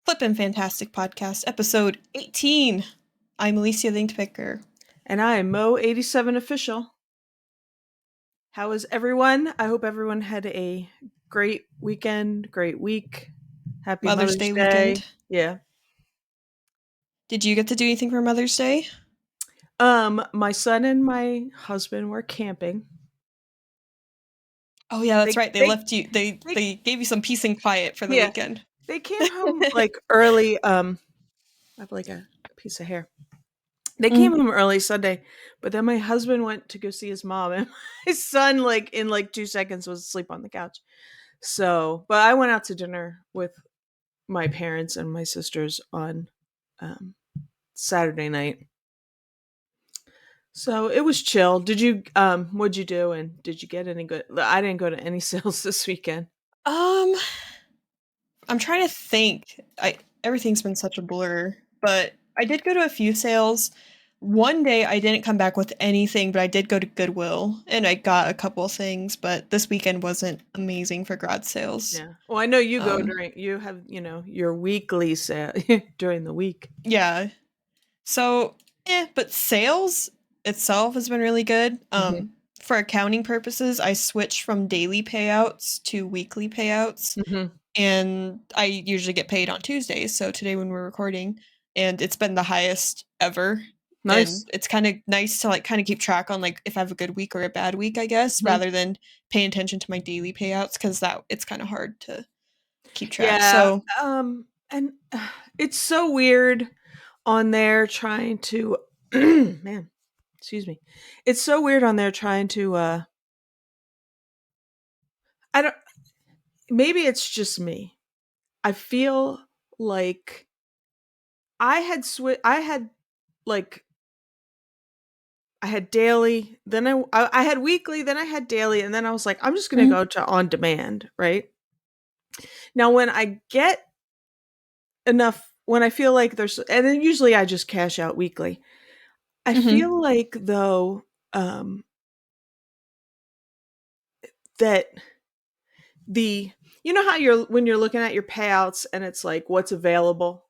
Flippin' Fantastic Podcast, episode 18. I'm Alicia the Ink Picker. And I am Mo87 Official. How is everyone? I hope everyone had a great weekend, great week. Happy Mother's Mother's Day Day. weekend. Yeah. Did you get to do anything for Mother's Day? My son and my husband were camping. Oh yeah, that's They right. They they left you. They they they gave you some peace and quiet for the yeah. weekend. They came home like early. I have like a piece of hair. They came home early Sunday, but then my husband went to go see his mom, and my son, like in like 2 seconds, was asleep on the couch. So, but I went out to dinner with my parents and my sisters on um, Saturday night. So it was chill. Did you what'd you do, and did you get any good? I didn't go to any sales this weekend. Um, I'm trying to think. Everything's been such a blur, but I did go to a few sales. One day I didn't come back with anything, but I did go to Goodwill and I got a couple of things, but this weekend wasn't amazing for garage sales. Yeah. Well, I know you go Um, during you have, your weekly sale during the week. yeah. So, but sales itself has been really good. Mhm. For accounting purposes, I switched from daily payouts to weekly payouts, Mhm. and I usually get paid on Tuesdays. So today when we're recording, and it's been the highest ever. Nice. And it's kind of nice to like kind of keep track on like if I have a good week or a bad week, I guess, Mhm. rather than paying attention to my daily payouts because that it's kind of hard to keep track. Yeah, So, and it's so weird on there trying to man, excuse me. It's so weird on there trying to I don't maybe it's just me. I feel like I had like I had daily, then I had weekly, then I had daily, and then I was like, I'm just gonna mhm, go to on demand, right? Now when I get enough, when I feel like there's, and then usually I just cash out weekly. I mhm, feel like though, um, that the you know how you're when you're looking at your payouts and it's like what's available,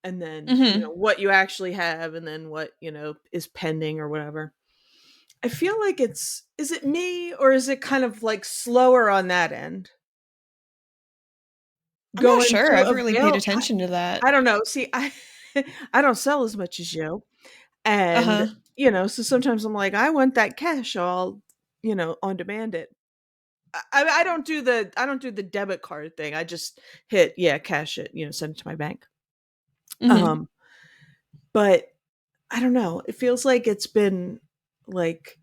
and then mhm. what you actually have, and then what is pending or whatever. I feel like is it me, or is it kind of like slower on that end? I'm not Going sure. I to haven't really paid avail attention to that. I don't know. See, I I don't sell as much as you, and Uh-huh. so sometimes I'm like, I want that cash, so I'll on demand it. I don't do the debit card thing. I just hit cash it, send it to my bank. Mhm. Um, but I don't know. It feels like it's been like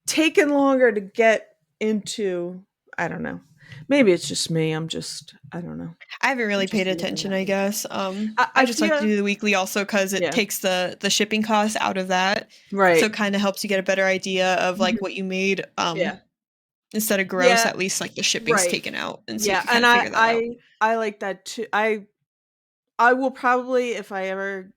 taken longer to get into. I don't know. Maybe it's just me. I don't know. I haven't I'm really paid just living attention, that I way. guess. I I just like to feel do the weekly also because it yeah. takes the shipping costs out of that. So Right. it kind of helps you get a better idea of like Mhm. what you made. Yeah. Instead of gross, Yeah. at least like the shipping's Right. taken out, and so you Yeah. can kind And of figure that out. I like that too. I will probably, if I ever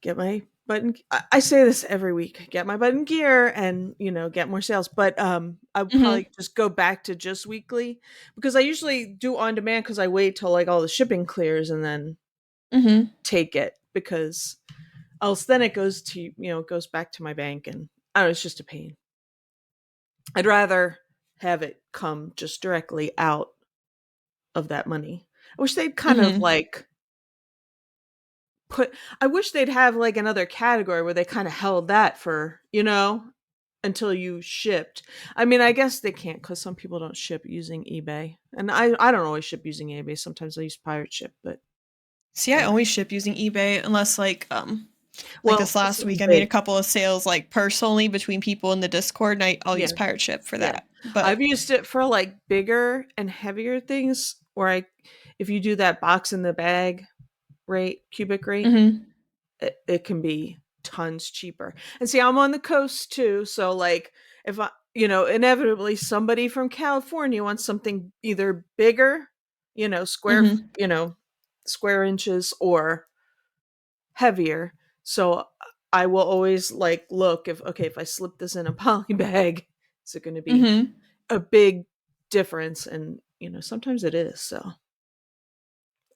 get my button, I say this every week, get my button gear and get more sales, but I would Mhm. probably just go back to just weekly, because I usually do on demand, because I wait till like all the shipping clears and then Mhm. take it, because else then it goes to it goes back to my bank, and I don't know, it's just a pain. I'd rather have it come just directly out of that money. I wish they'd kind of Mhm. like put I wish they'd have like another category where they kind of held that for, until you shipped. I mean, I guess they can't, cuz some people don't ship using eBay. And I don't always ship using eBay. Sometimes I use pirate ship, but See, I uh, always ship using eBay unless like well, this last something week I made a big. couple of sales like personally between people in the Discord, and I'll Yeah. use pirate ship for Yeah. that. But I've used it for like bigger and heavier things, where if you do that box in the bag rate, cubic rate, mhm. it can be tons cheaper. And see, I'm on the coast too, so like if I, inevitably somebody from California wants something either bigger, Mhm. square inches, or heavier. So I will always like look, if I slip this in a poly bag, is it going to be Mhm. a big difference? And sometimes it is. So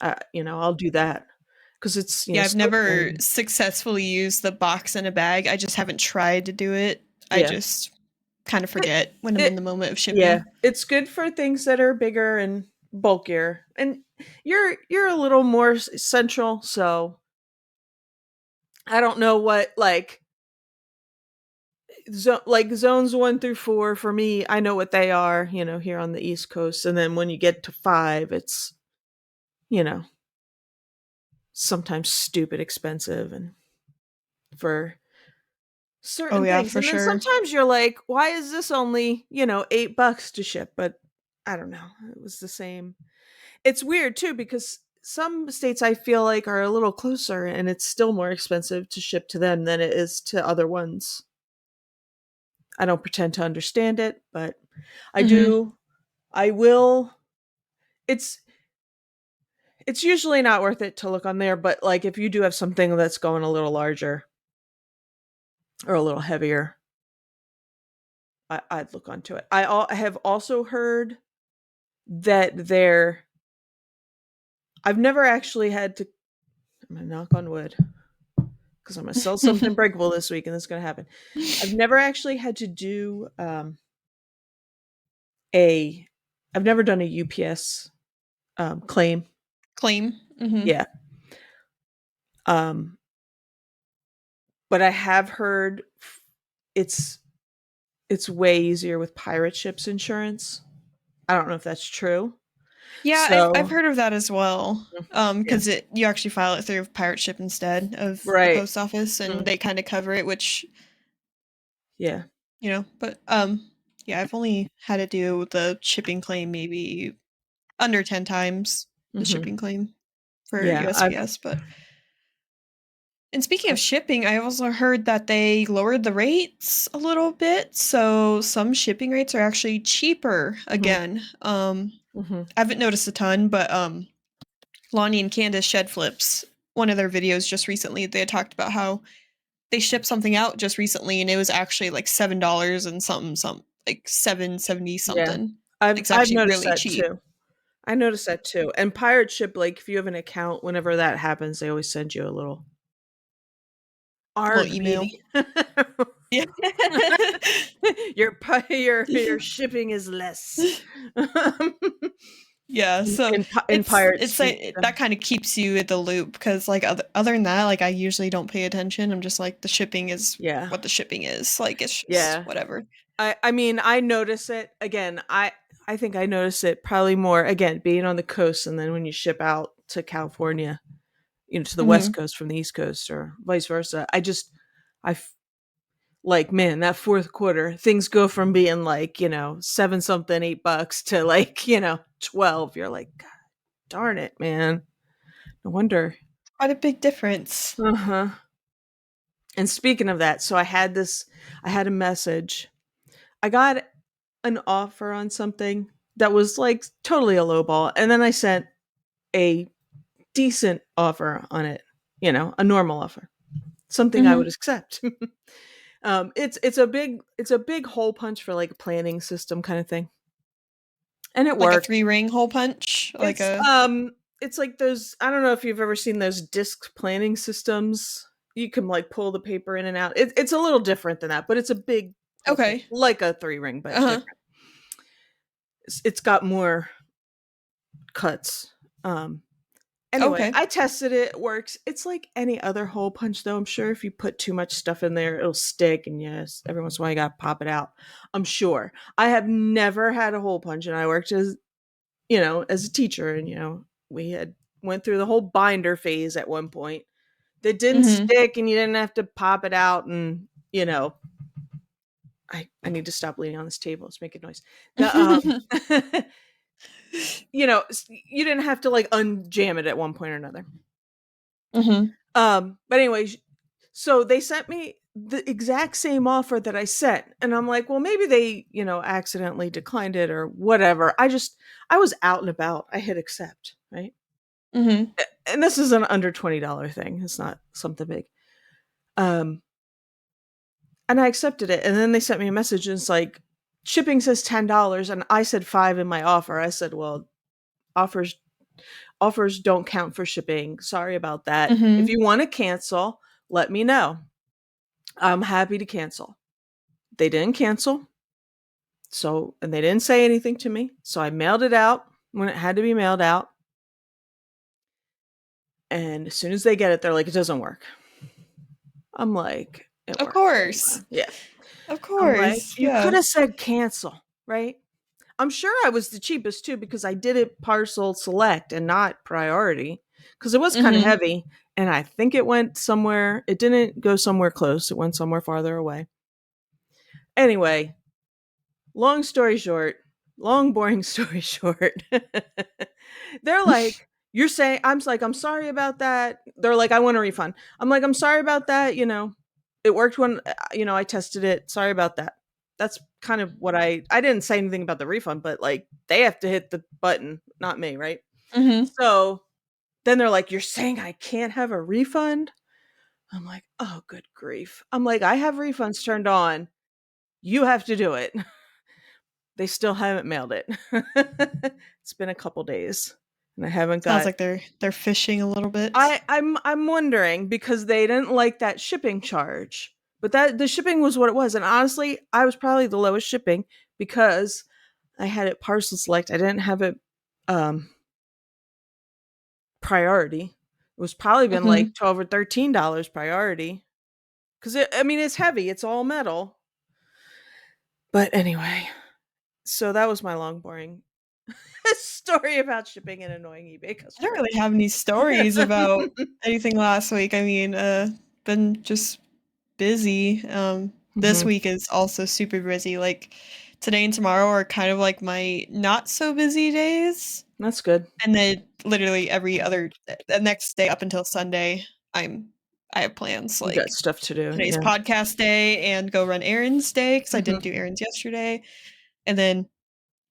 I'll do that because it's Yeah, I've so never plain. successfully used the box in a bag. I just haven't tried to do it. I Yeah. just kind of It, forget when I'm in it the moment of yeah, shipping. it's good for things that are bigger and bulkier, and you're a little more central, so I don't know what like zones 1 through 4 for me. I know what they are, here on the East Coast, and then when you get to 5, it's you know sometimes stupid expensive and for Oh certain yeah, things. for And then sure. sometimes you're like, why is this only, $8 to ship? But I don't know. It was the same. It's weird too because some states I feel like are a little closer and it's still more expensive to ship to them than it is to other ones. I don't pretend to understand it, but I Mhm. do. I will. It's it's usually not worth it to look on there, but like if you do have something that's going a little larger or a little heavier, I'd look onto it. I have also heard that I've never actually had to. I'm gonna knock on wood because I'm gonna sell something breakable this week, and this is gonna happen. I've never actually had to do a. I've never done a UPS claim. Claim. Mhm. Yeah, um, but I have heard it's it's way easier with pirate ships insurance. I don't know if that's true. Yeah, I've So heard of that as well. yeah, Because it you actually file it through pirate ship instead of the right. post office, and Mhm. they kind of cover it, which Yeah. but yeah, I've only had to do the shipping claim maybe under 10 times the Hmm. shipping claim for Yeah. USPS, but and speaking of I've shipping, I also heard that they lowered the rates a little bit, so some shipping rates are actually cheaper hmm again. hmm I haven't noticed a ton, but Lonnie and Candace Shed Flips, one of their videos just recently, they had talked about how they shipped something out just recently and it was actually like $7 and something, like 770 yeah. something. I've It's I've actually noticed really that cheap. too. I noticed that too. And pirate ship, like if you have an account, whenever that happens, they always send you a little Little arg email. baby. Yeah. Your shipping is less. Yeah, so In pirate it's speak. like that kind of keeps you in the loop because like other than that, like I usually don't pay attention. I'm just like the shipping is Yeah. what the shipping is. Like it's just Yeah. whatever. I mean, I notice it again. I think I notice it probably more again being on the coast, and then when you ship out to California, to the West Hmm. Coast from the East Coast, or vice versa. I like, man, that fourth quarter, things go from being like, seven something, $8 to like, 12. You're like, God darn it, man. No wonder. Quite a big difference. Uh huh. And speaking of that, so I had a message. I got an offer on something that was like totally a low ball. And then I sent a decent offer on it, a normal offer, something I would Hmm. accept. It's a big hole punch for like a planning system kind of thing, and it Like a worked. 3 ring hole punch, like It's a um it's like those. I don't know if you've ever seen those disc planning systems. You can like pull the paper in and out. It's a little different than that, but it's a big hole punch, okay. like a 3 ring, but Uh-huh. different. It's got more cuts. Anyway, Okay. I tested it. It works. It's like any other hole punch, though. I'm sure if you put too much stuff in there, it'll stick. And yes, every once in a while you got to pop it out. I'm sure. I have never had a hole punch, and I worked as a teacher, and we had went through the whole binder phase at one point. That didn't Mhm. stick, and you didn't have to pop it out, and I need to stop leaning on this table. It's making noise. The you didn't have to like unjam it at one point or another. Mhm. But anyway, so they sent me the exact same offer that I sent. And I'm like, well, maybe they, accidentally declined it or whatever. I was out and about. I hit accept, right? Mhm. And this is an under $20 thing. It's not something big. Um, and I accepted it. And then they sent me a message and it's like, shipping says $10. And I said 5 in my offer. I said, well, offers offers don't count for shipping. Sorry about that. If Mhm. you want to cancel, let me know. I'm happy to cancel. They didn't cancel. So, and they didn't say anything to me. So I mailed it out when it had to be mailed out. And as soon as they get it, they're like, it doesn't work. I'm like, it Of works. course. Yeah. Of I'm like, course. you could Yeah. have said cancel, right? I'm sure I was the cheapest too because I did it parcel select and not priority because it was kind of Mhm. heavy. And I think it went somewhere, it didn't go somewhere close, it went somewhere farther away. Anyway, long story short, long, boring story short, they're like, you're saying, I'm like, I'm sorry about that. They're like, I want a refund. I'm like, I'm sorry about that. It worked when, I tested it. Sorry about that. That's kind of what I didn't say anything about the refund, but like they have to hit the button, not me. Right. Mhm. So then they're like, you're saying I can't have a refund? I'm like, oh, good grief. I'm like, I have refunds turned on. You have to do it. They still haven't mailed it. It's been a couple days and I haven't Sounds got like they're fishing a little bit. I'm wondering because they didn't like that shipping charge. But that the shipping was what it was. And honestly, I was probably the lowest shipping because I had it parcel select. I didn't have it um priority. It was probably been like Mhm. 12 or $13 priority. Cause I mean it's heavy, it's all metal. But anyway, so that was my long boring story about shipping and annoying eBay I don't customers. really have any stories about anything last week. I mean, been just busy. This Mhm. week is also super busy. Like today and tomorrow are kind of like my not so busy days. That's good. And then literally every other the next day up until Sunday, I have plans You got like stuff to do. today's Yeah. podcast day and go run errands day because I Mhm. didn't do errands yesterday. And then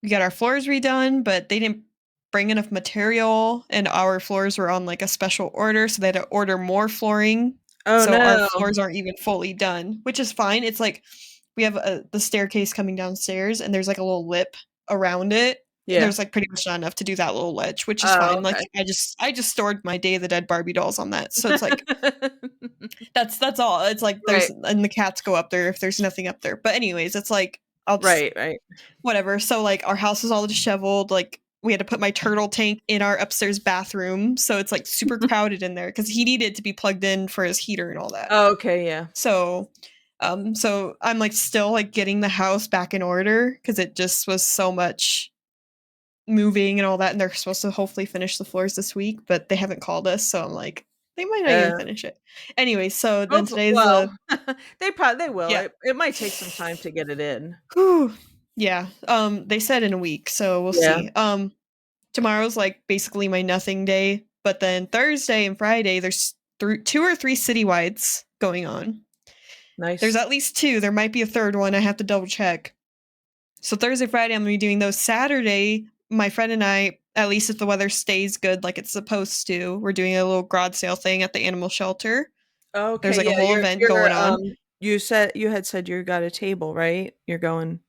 we got our floors redone, but they didn't bring enough material and our floors were on like a special order, so they had to order more flooring. Oh So our no. floors aren't even fully done, which is fine. It's like we have the staircase coming downstairs and there's like a little lip around it. Yeah. There's like pretty much not enough to do that little ledge, which is Oh, fine. Like okay. I just stored my Day of the Dead Barbie dolls on that. So it's like that's all. It's like there's Right. and the cats go up there if there's nothing up there. But anyways, it's like I'll just Right, right. whatever. So like our house is all disheveled. Like we had to put my turtle tank in our upstairs bathroom, so it's like super crowded in there because he needed to be plugged in for his heater and all that. Oh, okay, yeah. So, so I'm like still like getting the house back in order because it just was so much moving and all that, and they're supposed to hopefully finish the floors this week, but they haven't called us, so I'm like they might not even Yeah. finish it. Anyway, so then Hopeful today's well, the they will. yeah. It might take some time to get it in. Whew. Yeah. They said in a week, so we'll Yeah. see. Tomorrow's like basically my nothing day, but then Thursday and Friday there's two or three citywides going on. There's Nice. at least two. There might be a third one. I have to double check. So Thursday, Friday, I'm gonna be doing those. Saturday, my friend and I, at least if the weather stays good like it's supposed to, we're doing a little garage sale thing at the animal shelter. There's Okay, like a yeah, whole event going on. you had said you got a table, right? You're going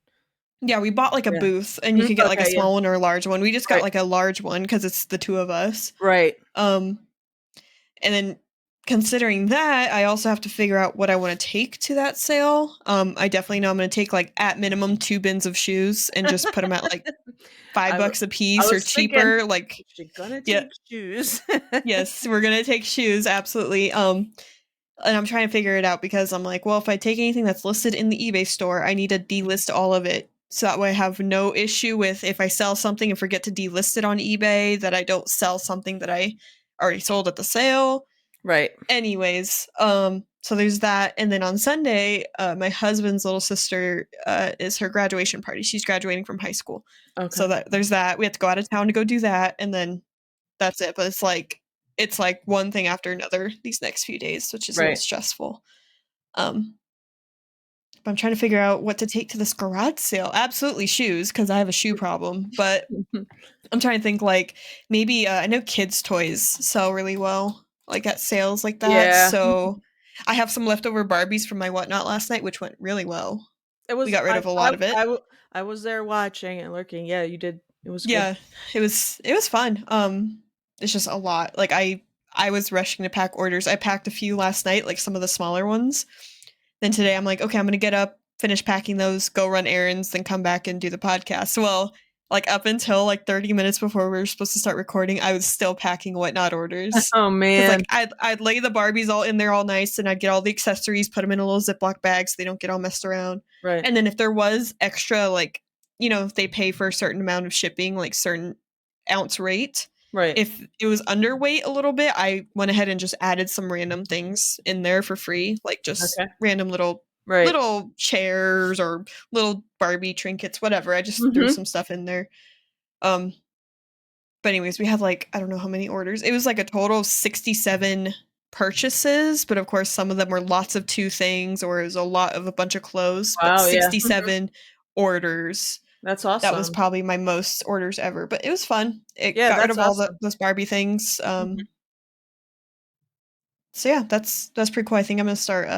Yeah, we bought like a yeah. booth, and you could get like a Okay, yeah. small one or a large one. We just got Right. like a large one because it's the two of us. Right. Um, And then considering that, I also have to figure out what I want to take to that sale. I definitely know I'm going to take like at minimum 2 bins of shoes and just put them at like five I w bucks a I piece or was thinking, cheaper. Like, if you're gonna yeah, take shoes. yes, we're going to take shoes. Absolutely. And I'm trying to figure it out because I'm like, well, if I take anything that's listed in the eBay store, I need to delist all of it. So that way I have no issue with if I sell something and forget to delist it on eBay, that I don't sell something that I already sold at the sale. Right. Anyways, so there's that, and then on Sunday, my husband's little sister is her graduation party. She's graduating from high school, so Okay. that there's that. We have to go out of town to go do that, and then that's it. But it's like one thing after another these next few days, which is a little Right. stressful. Um, but I'm trying to figure out what to take to this garage sale. Absolutely shoes because I have a shoe problem, but I'm trying to think like maybe I know kids' toys sell really well, like at sales like that. Yeah. So I have some leftover Barbies from my whatnot last night, which went really well. It We was got rid of a lot of it. I was there watching and looking. Yeah, you did. It was good. Yeah, it was fun. it's just a lot. Like I was rushing to pack orders. I packed a few last night, like some of the smaller ones. Then today I'm like, okay, I'm gonna get up, finish packing those, go run errands, then come back and do the podcast. Well, like up until like 30 minutes before we were supposed to start recording, I was still packing whatnot orders. Oh Cause like man. I'd lay the Barbies all in there all nice, and I'd get all the accessories, put them in a little Ziploc bag so they don't get all messed around. Right. And then if there was extra, like, if they pay for a certain amount of shipping, like certain ounce rate, Right. if it was underweight a little bit, I went ahead and just added some random things in there for free, like just Okay. random Right. little chairs or little Barbie trinkets, whatever. I just threw Mhm. some stuff in there. Um, but anyways, we had like I don't know how many orders. It was like a total of 67 purchases, but of course some of them were lots of two things or it was a lot of a bunch of clothes, but Wow, yeah. Mhm. 67 orders. That's That was awesome. probably my most orders ever, but it was fun. It Yeah, got rid that's of all awesome. those Barbie things. Mhm. So yeah, that's pretty cool. I think I'm gonna start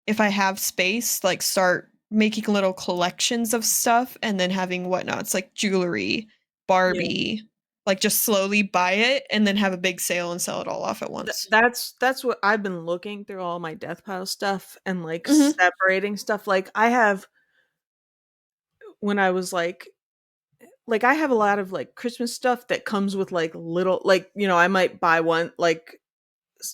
if I have space, like start making little collections of stuff and then having whatnots like jewelry, Yeah. Barbie, like just slowly buy it and then have a big sale and sell it all off at once. That's what I've been looking through all my death pile stuff and, like, Mhm. separating stuff, like, I have when I was, I have a lot of, like, Christmas stuff that comes with, like, little I might buy one, like,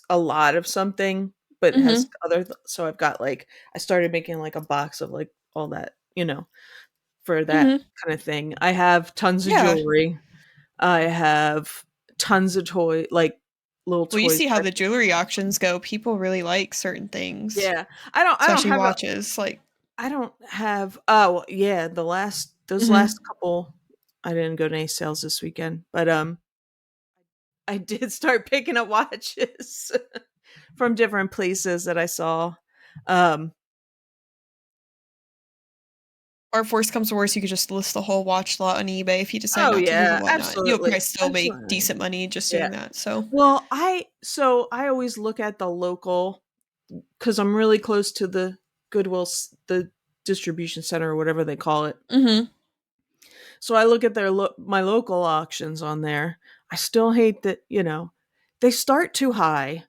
a lot of something, but it has Mhm. so I've got, I started making, like, a box of, like, all that, for that Mhm. kinda thing. I have tons of Yeah. jewelry. I have tons of little Well, you toys see how that the jewelry auctions go. People really like certain things, yeah. I don't especially have a watches. Like, I don't have oh, yeah, those last mhm. couple I didn't go to any sales this weekend, but, I did start picking up watches from different places that I saw. Um, Or if worst comes to worst, you could just list the whole watch lot on eBay if you decide oh, not to move yeah, and whatnot. You'll absolutely, probably still make absolutely. decent money just Yeah. doing that. So, Well, I always look at the local because 'cause I'm really close to the the distribution center or whatever they call it. mhm. So I look at my local auctions on there. I still hate that, they start too high.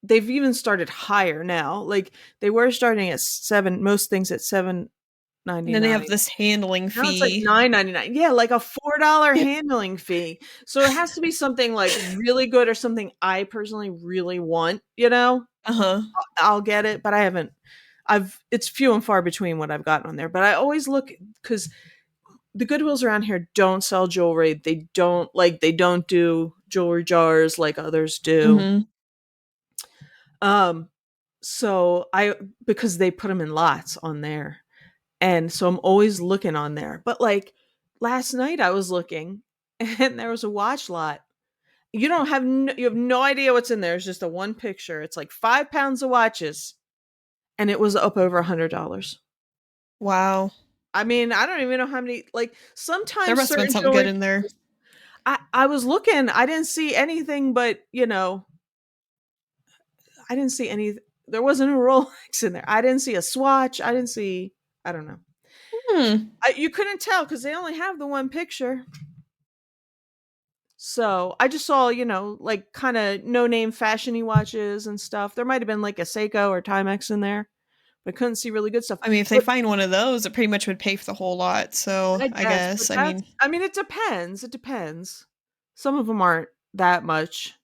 They've even started higher now. Like they were starting at 7 most things at And then they have 7.99. this handling Now it's like fee. 9.99. Yeah, like a $4 Yeah. handling fee. So it has to be something like really good or something I personally really want. Uh-huh. I'll get it, but I haven't it's few and far between what I've gotten on there. But I always look cuz the Goodwills around here don't sell jewelry. They don't do jewelry jars like others do. Mhm. Um, so I because they put them in lots on there. And so I'm always looking on there. But last night I was looking and there was a watch lot. You have no idea what's in there. It's just a one picture. It's like 5 pounds of watches and it was up over $100. Wow. I mean, I don't even know how many There sometimes must have been certain something good jewelry in there. I was looking, I didn't see anything but, I didn't see any there wasn't a Rolex in there. I didn't see a swatch. I don't know. Hmm. You couldn't tell because they only have the one picture. So I just saw, kind of no name fashiony watches and stuff. There might have been like a Seiko or Timex in there, but I couldn't see really good stuff. I mean, if they But find one of those, it pretty much would pay for the whole lot. So, I I guess, but guess, I mean, I mean, it depends. It depends. Some of them aren't that much.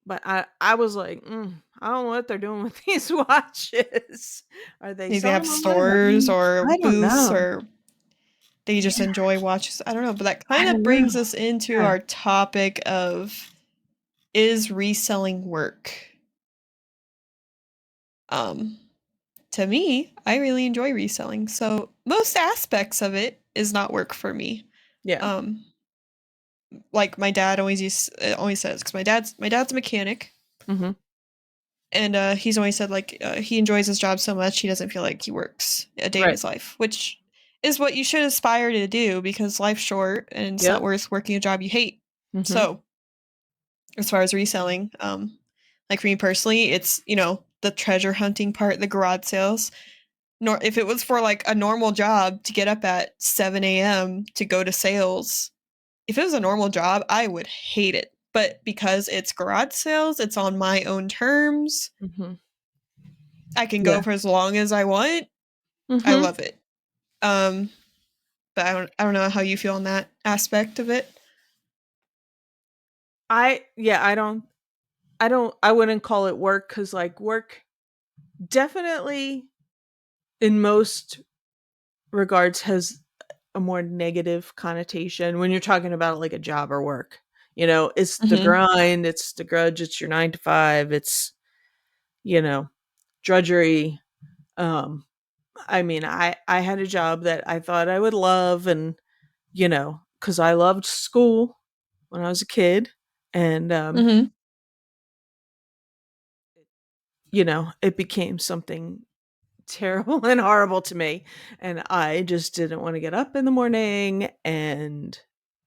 But I was like, I don't know what they're doing with these watches. Are they maybe they selling have them on? stores or I don't booths know. or they just Yeah, enjoy watches. I don't know, but that I kind of don't know. brings us into Yeah. our topic of is reselling work? Um, to me, I really enjoy reselling. So, most aspects of it is not work for me. Yeah. Um, like my dad always says cuz my dad's a mechanic Mhm. and he's always said like he enjoys his job so much he doesn't feel like he works a day in Right. his life, which is what you should aspire to do because life's short and it's not Yep. worth working a job you hate. Mhm. So, as far as reselling, like for me personally, it's, the treasure hunting part, the garage sales. Nor if it was for like a normal job to get up at 7 a.m. to go to sales, if it was a normal job, I would hate it. But because it's garage sales, it's on my own terms. Mhm. I can go Yeah. for as long as I want. I Mhm. love it. Um, but I don't know how you feel on that aspect of it. I wouldn't call it work cuz like work definitely in most regards has a more negative connotation when you're talking about like a job or work. You know, it's the Mhm. grind, it's the grudge, it's your 9 to 5, it's, you know, drudgery. Um I mean, I had a job that I thought I would love and, you know, cuz I loved school when I was a kid and Mhm. you know, it became something terrible and horrible to me, and I just didn't wanna get up in the morning and,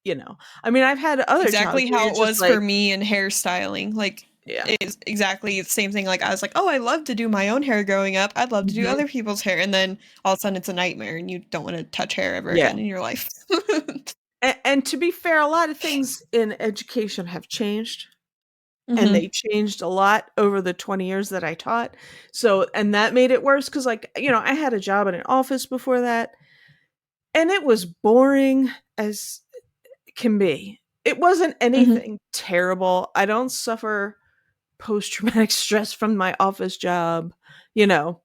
you know, I mean, I've had other jobs Exactly where how you're it just was for like me in hairstyling. Like, yeah. it's exactly the same thing. Like, I was like, "Oh, I love to do my own hair growing up. I'd love to do Mhm. other people's hair." And then all of a sudden it's a nightmare and you don't wanna touch hair ever Yeah. again in your life. And to be fair, a lot of things in education have changed, and Mhm. they changed a lot over the 20 years that I taught, so and that made it worse because, like, you know, I had a job in an office before that, and it was boring as can be. It wasn't Mhm. anything terrible. I don't suffer post-traumatic stress from my office job, you know,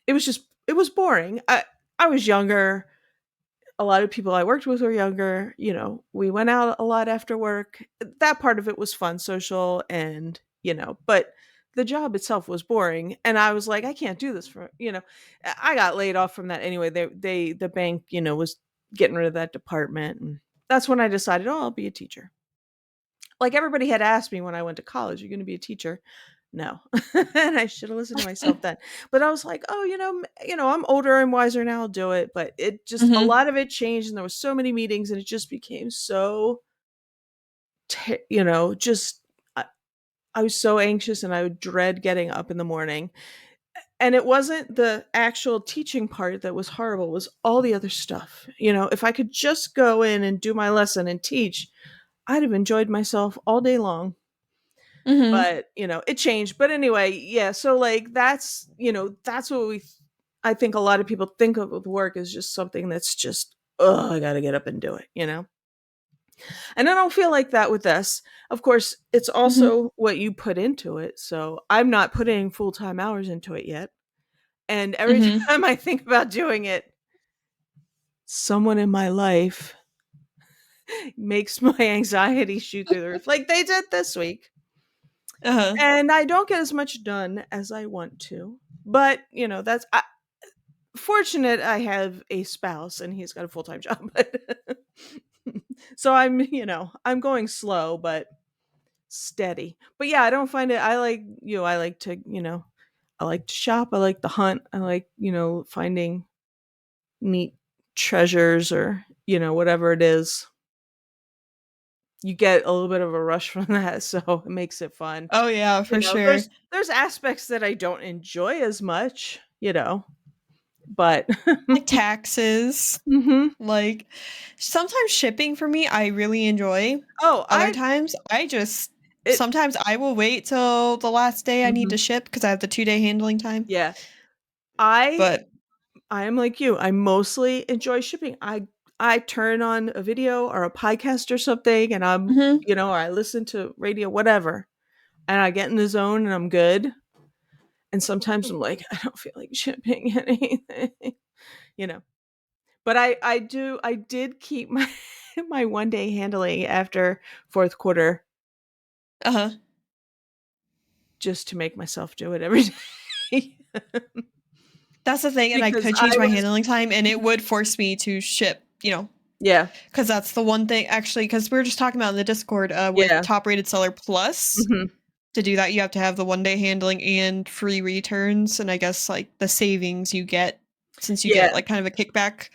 it was boring. I was younger, a lot of people I worked with were younger, you know, we went out a lot after work. That part of it was fun, social and, you know, but the job itself was boring and I was like, I can't do this for, you know. I got laid off from that anyway. The bank, you know, was getting rid of that department and that's when I decided, oh, I'll be a teacher. Like everybody had asked me when I went to college, "You're gonna be a teacher?" No. And I should have listened to myself then. But I was like, "Oh, you know, I'm older and wiser now, I'll do it." But it just a Mhm. lot of it changed and there was so many meetings and it just became so you know, just I was so anxious and I would dread getting up in the morning. And it wasn't the actual teaching part that was horrible, it was all the other stuff. You know, if I could just go in and do my lesson and teach, I'd have enjoyed myself all day long. Mhm. But, you know, it changed. But anyway, yeah, so, like, that's you know, that's what I think a lot of people think of with work is just something that's just, oh, I gotta get up and do it," you know? And I don't feel like that with this. Of course, it's Mhm. also what you put into it, so I'm not putting full-time hours into it yet, and every Mhm. time I think about doing it, someone in my life makes my anxiety shoot through the roof like they did this week. Uh-huh. And I don't get as much done as I want to. But, you know, fortunate I have a spouse and he's got a full-time job. So I'm, you know, I'm going slow but steady. But yeah, I don't find it I like, you know, I like to, you know, I like to shop, I like to hunt, I like, you know, finding neat treasures or, you know, whatever it is. You get a little bit of a rush from that, so it makes it fun. Oh, yeah, You for know, sure. there's aspects that I don't enjoy as much, you know, but Like taxes, mhm. like, sometimes shipping for me, I really enjoy. Oh, Other I times, I just it sometimes I will wait till the last day I need mhm. to ship because I have the 2-day handling time. Yeah. I But I am like you. I mostly enjoy shipping. I turn on a video or a podcast or something and I'm, mhm. you know, I listen to radio, whatever, and I get in the zone and I'm good. And sometimes I'm like, I don't feel like shipping anything, you know. But I did keep my my 1-day handling after 4th quarter Uh-huh. just to make myself do it every day. That's the thing, and I Because could I change my was handling time, and it would force me to ship, yeah, because that's the one thing actually, because we were just talking about in the Discord, with yeah, Top Rated Seller Plus. mhm, To do that, you have to have the 1-day handling and free returns, and I guess, like, the savings you get since you yeah, get, like, kind of a kickback,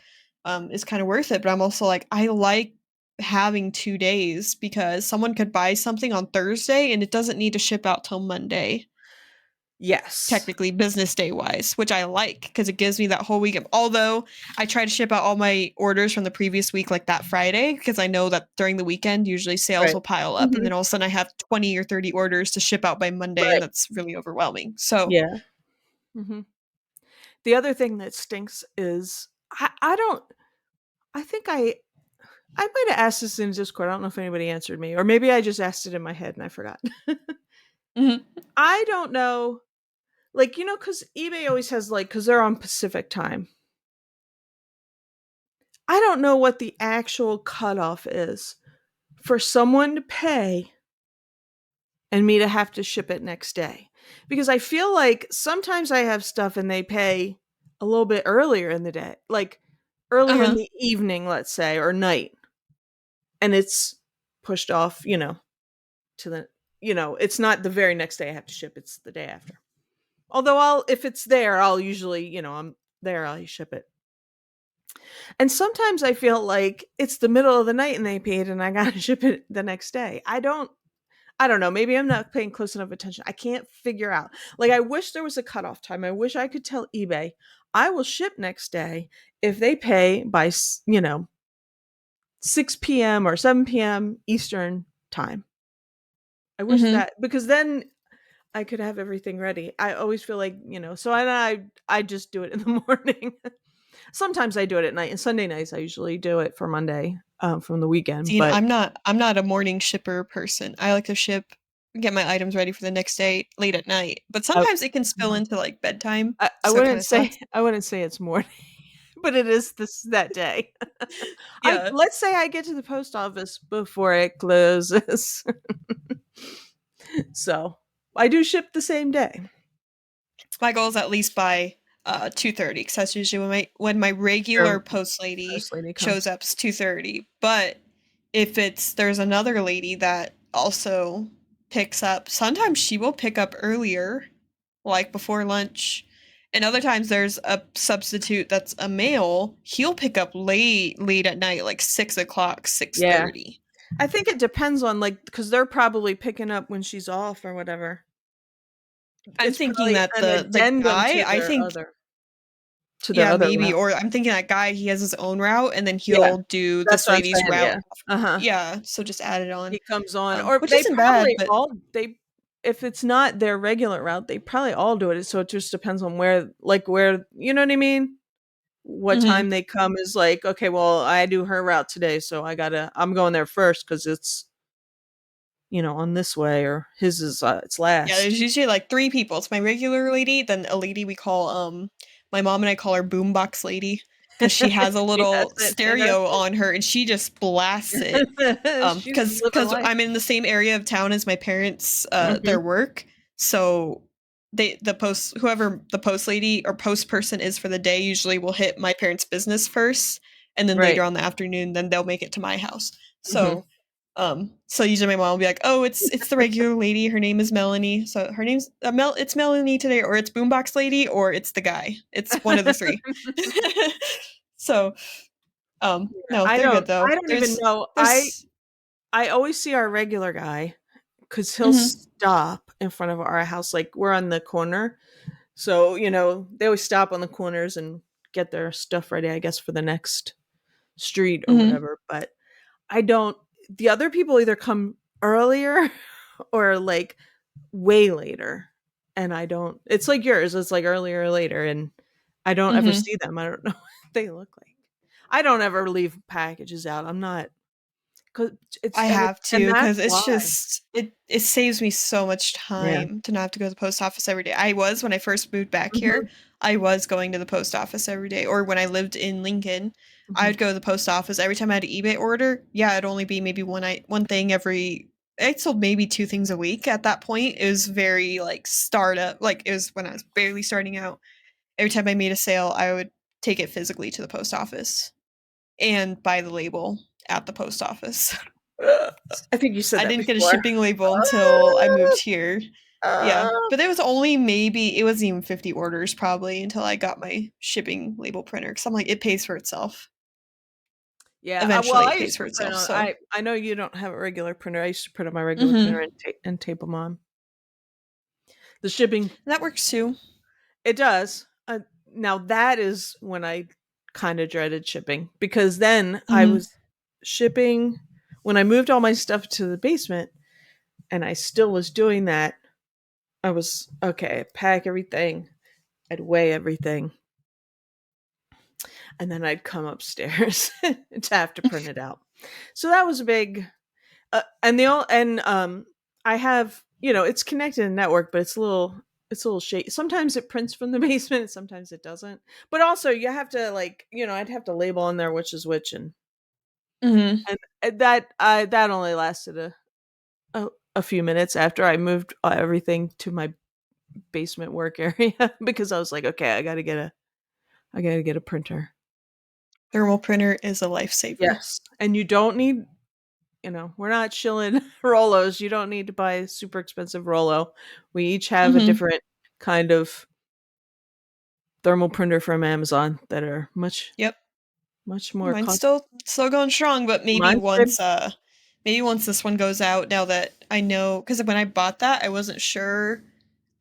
is kinda worth it, but I'm also like, I like having 2 days because someone could buy something on Thursday, and it doesn't need to ship out till Monday. Yes. technically business day wise, which I like because it gives me that whole week. Although I try to ship out all my orders from the previous week, like that Friday, because I know that during the weekend, usually sales Right. will pile up. And Mhm. then all of a sudden, I have 20 or 30 orders to ship out by Monday, and Right. that's really overwhelming. So, Yeah. Mhm. The other thing that stinks is I don't I think I might have asked this in Discord. I don't know if anybody answered me, or maybe I just asked it in my head and I forgot. mhm, I don't know, like, because eBay always has, like, because they're on Pacific time. I don't know what the actual cutoff is for someone to pay and me to have to ship it next day. Because I feel like sometimes I have stuff and they pay a little bit earlier in the day, like uh earlier in huh, the evening, let's say, or night, and it's pushed off, to it's not the very next day I have to ship, it's the day after. Although if it's there, I'll usually, I'm there, I'll ship it. And sometimes I feel like it's the middle of the night and they paid and I got to ship it the next day. I don't know. Maybe I'm not paying close enough attention. I can't figure out. Like, I wish there was a cutoff time. I wish I could tell eBay, I will ship next day if they pay by, 6 p.m. or 7 p.m. Eastern time. I wish hmm that, because then I could have everything ready. I always feel like, so I just do it in the morning. Sometimes I do it at night, and Sunday nights I usually do it for Monday, from the weekend. See, But I'm not a morning shipper person. I like to get my items ready for the next day late at night. But I, sometimes it can spill into like bedtime, I so it kind wouldn't of say sucks. I wouldn't say it's morning, but it is that day. I Yeah. Let's say I get to the post office before it closes, so I do ship the same day. My goal is at least by 2:30 because that's usually when my regular Your post lady post lady shows comes. up is 2:30. But if there's another lady that also picks up, sometimes she will pick up earlier, like before lunch. And other times there's a substitute that's a male. He'll pick up late at night, like 6 o'clock, six Yeah, thirty. I think it depends on, like, because they're probably picking up when she's off or whatever. I'm It's thinking probably that an the addendum guy, I think. to their Yeah, other maybe. route. Or I'm thinking that guy, he has his own route and then Yeah, he'll do that's this what I'm lady's saying. route. Yeah. Uh huh. Yeah, so just add it on. He comes on, or Which they isn't bad, probably but all they if it's not their regular route, they probably all do it. So it just depends on where, you know what I mean? What mhm. time they come is like, okay, well, I do her route today, so I'm going there first because it's, on this way, or his is, it's Yeah, last. there's usually like 3 people. It's my regular lady, then a lady we call, my mom and I call her boombox lady because she has a She has little it in her. stereo on her and she just blasts it. She's Because living life. I'm in the same area of town as my parents, their Mhm. work, so whoever the post lady or post person is for the day usually will hit my parents' business first, and then later Right. on the afternoon, then they'll make it to my house. Mhm. So usually my mom will be like, "Oh, it's the regular lady. Her name is Melanie. So her name's It's Melanie today, or it's Boombox Lady, or it's the guy. It's one of the three." So, Yeah, no, I they're don't good though. I don't even know. I There's I always see our regular guy, because he'll mhm, stop in front of our house. Like, we're on the corner, so they always stop on the corners and get their stuff ready, I guess, for the next street or mhm. whatever. But I don't. The other people either come earlier or, like, way later, and I don't. It's like yours. It's like earlier or later, and I don't ever Mhm. see them. I don't know what they look like. I don't ever leave packages out. I'm not, because I have and to that's because it's why. just it saves me so much Yeah. time to not have to go to the post office every day. I was when I first moved back here, Mhm, I was going to the post office every day. Or when I lived in Lincoln, I mhm. would go to the post office every time I had an eBay order. Yeah, it'd only be maybe one thing every. I sold maybe 2 things a week at that point. It was very like startup. Like it was when I was barely starting out. Every time I made a sale, I would take it physically to the post office and buy the label at the post office. I think you said I that didn't get a before. shipping label until I moved here. Yeah, Uh, but it wasn't even 50 orders probably until I got my shipping label printer. Because 'cause I'm like, "It pays for itself. yeah, well, Eventually, I it pays used for to print itself." on So I know you don't have a regular printer. I used to print on my regular printer mhm. and tape them on. The shipping, That works too. it does. Now that is when I kind of dreaded shipping because then I Mhm. was shipping when I moved all my stuff to the basement and I still was doing that. I was okay, I'd pack everything, I'd weigh everything, and then I'd come upstairs to have to print it out. So that was a big and the all and I have, it's connected in network, but it's a little shaky. Sometimes it prints from the basement, and sometimes it doesn't. But also, you have to like, I'd have to label on there which is which, Mhm. and that only lasted a few minutes after I moved everything to my basement work area because I was like, okay, I gotta get a printer. Thermal printer is a lifesaver. Yes, and you don't need, we're not shilling Rolos. You don't need to buy a super expensive Rolo. We each have a Mhm. different kind of thermal printer from Amazon that are much, Yep. much more Mine's cost. still going strong, but Mine's good. maybe once this one goes out, now that I know, because when I bought that, I wasn't sure.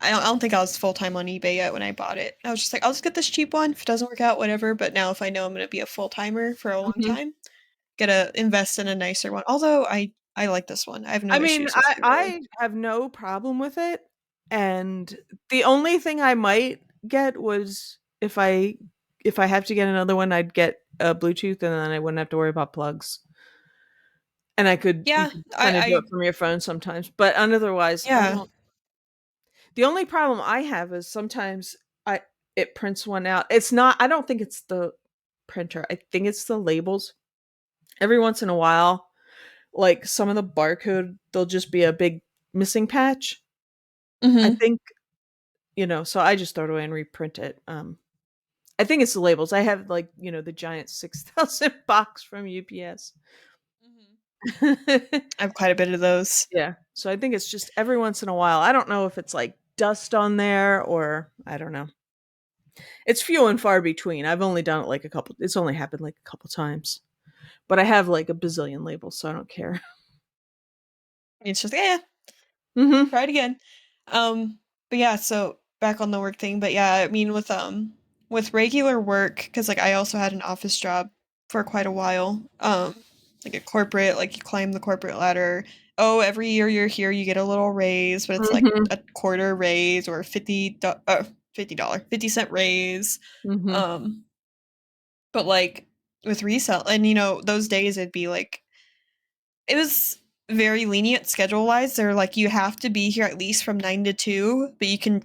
I don't think I was full time on eBay yet when I bought it. I was just like, I'll just get this cheap one. If it doesn't work out, whatever. But now, if I know I'm gonna be a full timer for a long Mhm. time, gotta invest in a nicer one. Although I like this one. I have I no mean, issues with I it really. I have no problem with it, and the only thing I might get was if I have to get another one, I'd get a Bluetooth, and then I wouldn't have to worry about plugs. And you Yeah, could kind of do it I from your phone sometimes, but otherwise, I yeah. don't. The only problem I have is sometimes I it prints one out. It's not. I don't think it's the printer. I think it's the labels. Every once in a while, like some of the barcode, there'll just be a big missing patch. I Mhm. think, so I just throw it away and reprint it. I think it's the labels. I have like, the giant 6,000 box from UPS. Mhm. I have quite a bit of those. Yeah. So I think it's just every once in a while. I don't know if it's like dust on there or I don't know. It's few and far between. I've only done it like it's only happened like a couple times. But I have like a bazillion labels, so I don't care. It's just yeah, Mhm. try it again. But yeah, so back on the work thing, but yeah, I mean with regular work, because like I also had an office job for quite a while. Like a corporate, like you climb the corporate ladder. Oh, every year you're here, you get a little raise, but it's like Mhm. a quarter raise or $50, 50-cent raise. Mhm. Um, but like with resell, and those days it'd be like it was very lenient schedule-wise. They're like, "You have to be here at least from 9 to 2, but you can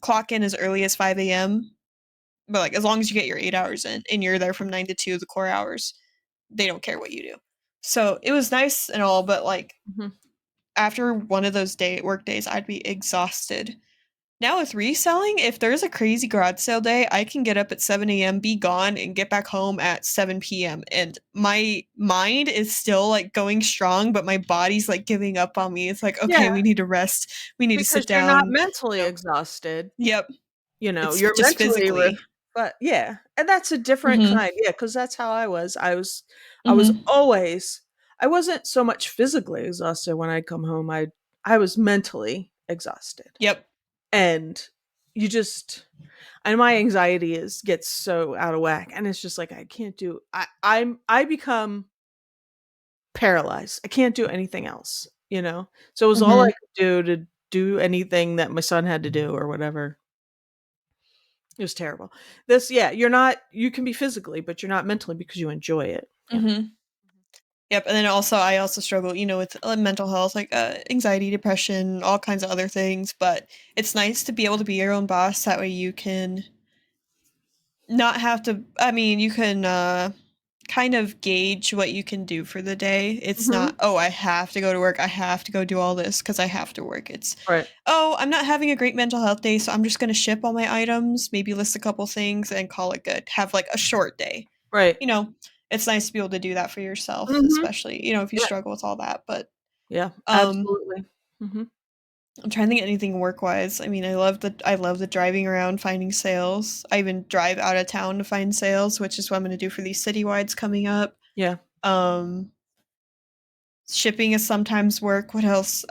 clock in as early as 5 AM, but, like, as long as you get your 8 hours in and you're there from 9 to 2, the core hours, they don't care what you do." So, it was nice and all, but, like, Mhm. after one of those work days, I'd be exhausted. Now with reselling, if there's a crazy garage sale day, I can get up at 7 AM, be gone, and get back home at 7 PM. And my mind is still like going strong, but my body's like giving up on me. It's like, Yeah, okay, we need to rest. We need to because sit you're not down. mentally You know, exhausted. yep. It's You're just mentally physically. but yeah, and that's a different Mm-hmm. kind. Yeah, because that's how I was. I was Mm-hmm. always I wasn't so much physically exhausted when I'd come home. I was mentally exhausted. Yep. And you just and my anxiety is gets so out of whack. And it's just like I can't do I become paralyzed. I can't do anything else, you know? So it was all I Mm-hmm. could do to do anything that my son had to do or whatever. It was terrible. Yeah, you can be physically, but you're not mentally because you enjoy it. Yeah. Mm-hmm. Yep. And then also, I also struggle, with mental health, like anxiety, depression, all kinds of other things. But it's nice to be able to be your own boss. That way you can not have to I mean, you can, kind of gauge what you can do for the day. It's not, Mhm. "Oh, I have to go to work. I have to go do all this because I have to work." It's, Right. "Oh, I'm not having a great mental health day, so I'm just gonna ship all my items, maybe list a couple things, and call it good." Have, like, a short day. Right. You know, it's nice to be able to do that for yourself, Mhm. especially, if you Yeah. struggle with all that, but, Yeah, um absolutely. Mhm. I'm trying to think anything work wise. I mean, I love the driving around finding sales. I even drive out of town to find sales, which is what I'm gonna do for these citywides coming up. Yeah. Um, Shipping is sometimes work. What else?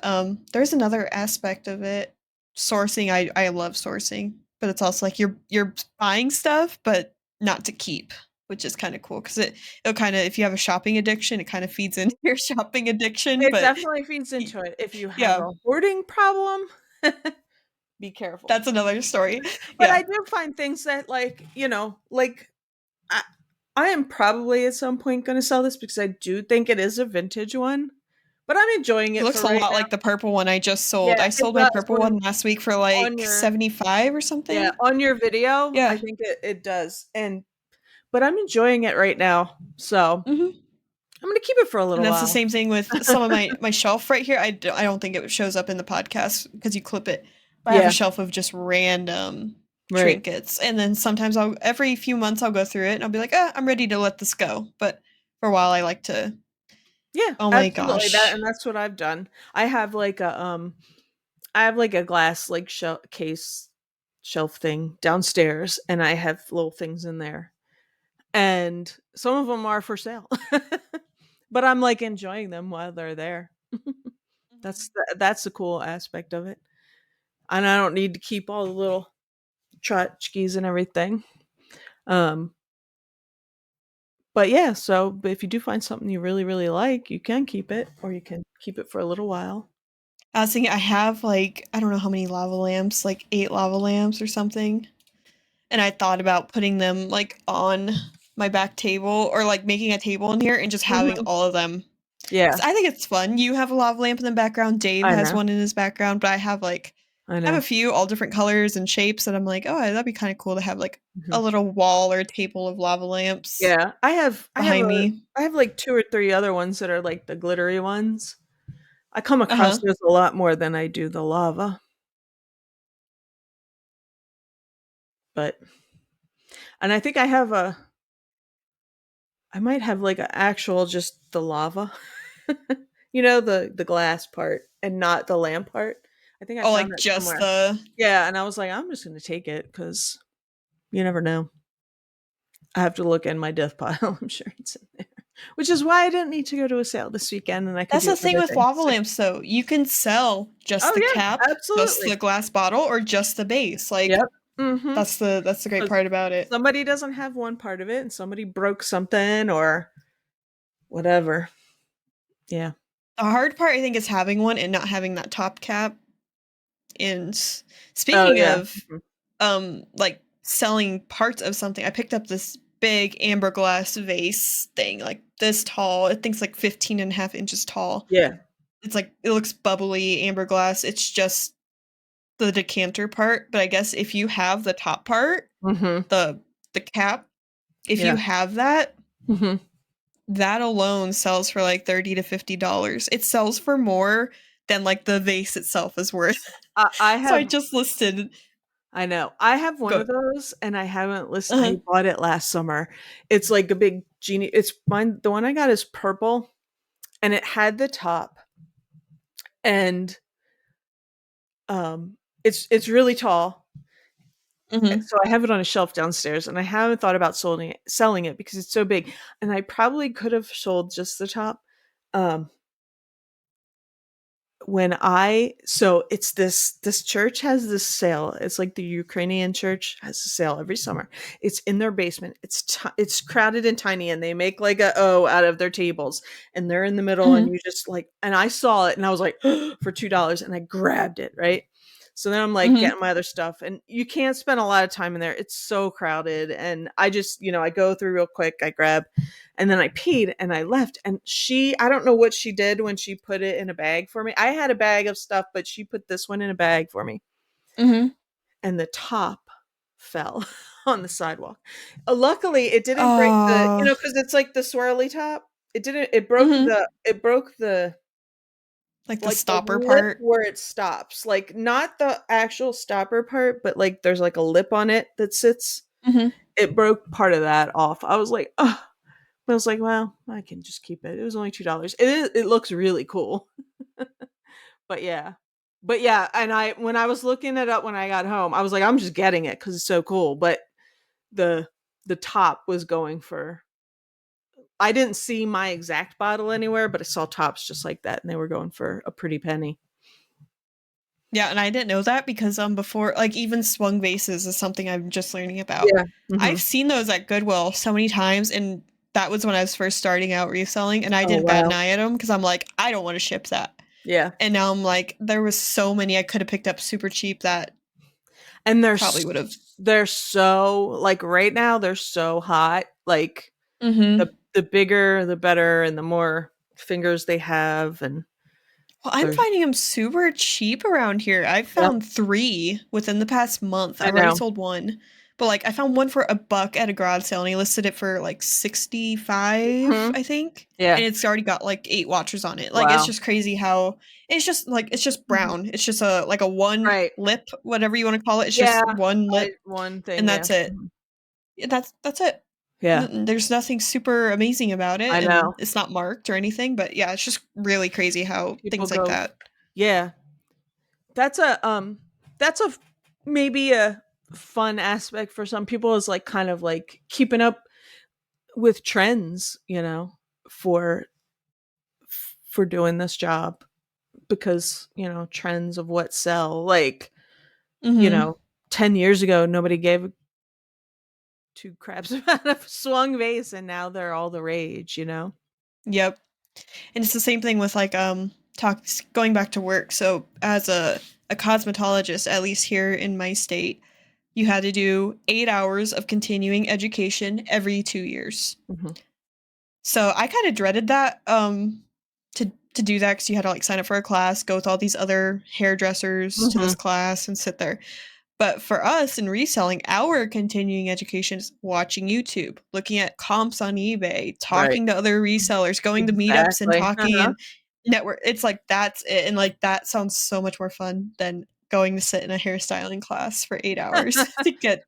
There's another aspect of it. sourcing, I love sourcing, but it's also like you're buying stuff, but not to keep, which is kind of cool because it'll kind of, if you have a shopping addiction, it kind of feeds into your shopping addiction. It But definitely feeds into it. If you have yeah, a hoarding problem, be careful. that's another story. But Yeah, I do find things that, like I, I am probably at some point going to sell this because I do think it is a vintage one, but I'm enjoying it it for looks a right lot now. like the purple one I just sold. Yeah, I it sold my does. purple one last week for On like your 75 or yeah, something. on your video, I Yeah. think it does. And but I'm enjoying it right now. So, Hmm. I'm going to keep it for a And little that's the while. same thing with some of my shelf right here. I don't think it shows up in the podcast because you clip it. But I have a Yeah, shelf of just random right. trinkets, and then sometimes I'll every few months I'll go through it and I'll be like, I'm ready to let this go. But for a while, I like to. Yeah, Oh my absolutely. gosh, That's what I've done. I have like a glass like shelf thing downstairs, and I have little things in there. And some of them are for sale. But I'm like enjoying them while they're there. That's the cool aspect of it. And I don't need to keep all the little tchotchkes and everything. Um but yeah, but if you do find something you really really like, you can keep it, or you can keep it for a little while. I was thinking I have like I don't know how many lava lamps, like 8 lava lamps or something. And I thought about putting them like on my back table or like making a table in here and just having Mhm. all of them. Yeah, 'Cause I think it's fun. You have a lava lamp in the background. Dave I has know. one in his background, but I I have a know. few all different colors and shapes that I'm like, oh, that'd be kind of cool to have like Mhm. a little wall or a table of lava lamps Yeah, behind me. I have like 2 or 3 other ones that are like the glittery ones. I come Uh across huh. those a lot more than I do the lava, but and I think I might have like a actual just the lava. The glass part and not the lamp part. I think I Oh, found like that just somewhere. the. Yeah, and I was like, I'm just gonna take it because you never know. I have to look in my death pile. I'm sure it's in there. Which is why I didn't need to go to a sale this weekend and I could That's do the thing other with lava things. lamps, though. You can sell just Oh the yeah, cap, just absolutely. the glass bottle, or just the base. Like Yep. Mm-hmm. that's the great Because part about it. somebody doesn't have one part of it and somebody broke something or whatever. Yeah. The hard part, I think, is having one and not having that top cap. And Oh speaking yeah. of, Mhm. like selling parts of something, I picked up this big amber glass vase thing, like this tall. I think it's like 15 and a half inches tall. Yeah. It's like, it looks bubbly amber glass. It's just the decanter part. But I guess if you have the top part, Mm-hmm. the the cap, if you Yeah. have that, Mm-hmm. that alone sells for like $30 to $50. It sells for more than like the vase itself is worth. I So I have just listed. I know. I have one Go. of those and I haven't listed I Uh-huh. bought it last summer. It's like a big genie. It's mine. The one I got is purple and it had the top and it's really tall. Mhm. So I have it on a shelf downstairs and I haven't thought about selling it because it's so big. And I probably could have sold just the top. Um when I so it's this church has this sale. It's like the Ukrainian church has a sale every summer. It's in their basement. It's crowded and tiny, and they make like a O out of their tables, and they're in the middle, and Mhm. you just like and I saw it, and I was like for $2, and I grabbed it right. So then I'm like Mhm. getting my other stuff, and you can't spend a lot of time in there. It's so crowded, and I just I go through real quick. I grab and then I paid and I left. And I don't know what she did when she put it in a bag for me. I had a bag of stuff, but she put this one in a bag for me. Mhm. And the top fell on the sidewalk. Luckily, it didn't break Oh. because it's like the swirly top. It didn't, Mhm. it broke the, Like the like the stopper lip part. where it stops. Like not the actual stopper part, but like there's like a lip on it that sits. Mhm. It broke part of that off. I was like, oh, but I was like, well, I can just keep it. It was only $2. It looks really cool. But yeah. But yeah, and I when I was looking it up when I got home, I was like, I'm just getting it because it's so cool. But the the top was going for I didn't see my exact bottle anywhere, but I saw tops just like that and they were going for a pretty penny. Yeah, and I didn't know that because before, like, even swung vases is something I'm just learning about. Yeah. I've Mhm. seen those at Goodwill so many times, and that was when I was first starting out reselling, and I Oh, didn't bat an wow. eye at them because I'm like, I don't want to ship that. Yeah. And now I'm like, there was so many I could have picked up super cheap that And probably would have. they're so like, right now, they're so hot, like, Hmm. the bigger, the better, and the more fingers they have, and Well, I'm there's finding them super cheap around here. I've Yep, found three within the past month. I I've already know. sold one. But like I found one for $1 at a garage sale and he listed it for like 65, Mhm. I think. Yeah. And it's already got like 8 watchers on it. Like it's Wow. just crazy how it's just Mhm. brown. It's just a like a one Right. lip, whatever you want to call it. It's Yeah. just one I lip one thing, and yeah. that's it. Mhm. Yeah, that's it. Yeah. There's nothing super amazing about it I and know. it's not marked or anything, but yeah, it's just really crazy how People things like go that. Yeah. That's that's a maybe a fun aspect for some people, is like kind of like keeping up with trends, for doing this job, because, trends of what sell, like, you Mhm. know, 10 years ago nobody gave two craps about a swung vase, and now they're all the rage. Yep. And it's the same thing with like going back to work. So as a cosmetologist, at least here in my state, you had to do 8 hours of continuing education every 2 years. Mhm. So I kind of dreaded that to do that because you had to like sign up for a class, go with all these other hairdressers to this Mhm. class and sit there. But for us in reselling, our continuing education is watching YouTube, looking at comps on eBay, Right. talking to other resellers, going to meetups and Exactly. talking Uh-huh. and network. It's like that's it. And like that sounds so much more fun than going to sit in a hairstyling class for 8 hours to get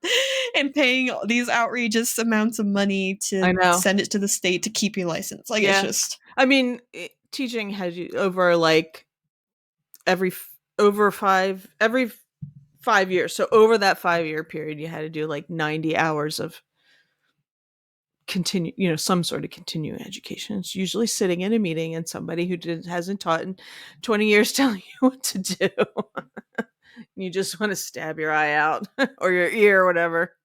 and paying these outrageous amounts of money I to know. send it to the state to keep your license. Like it's Yeah. just I mean, teaching has you over like every 5 years. So over that 5-year period, you had to do like 90 hours of some sort of continuing education. It's usually sitting in a meeting and somebody who hasn't taught in 20 years telling you what to do. You just want to stab your eye out or your ear or whatever.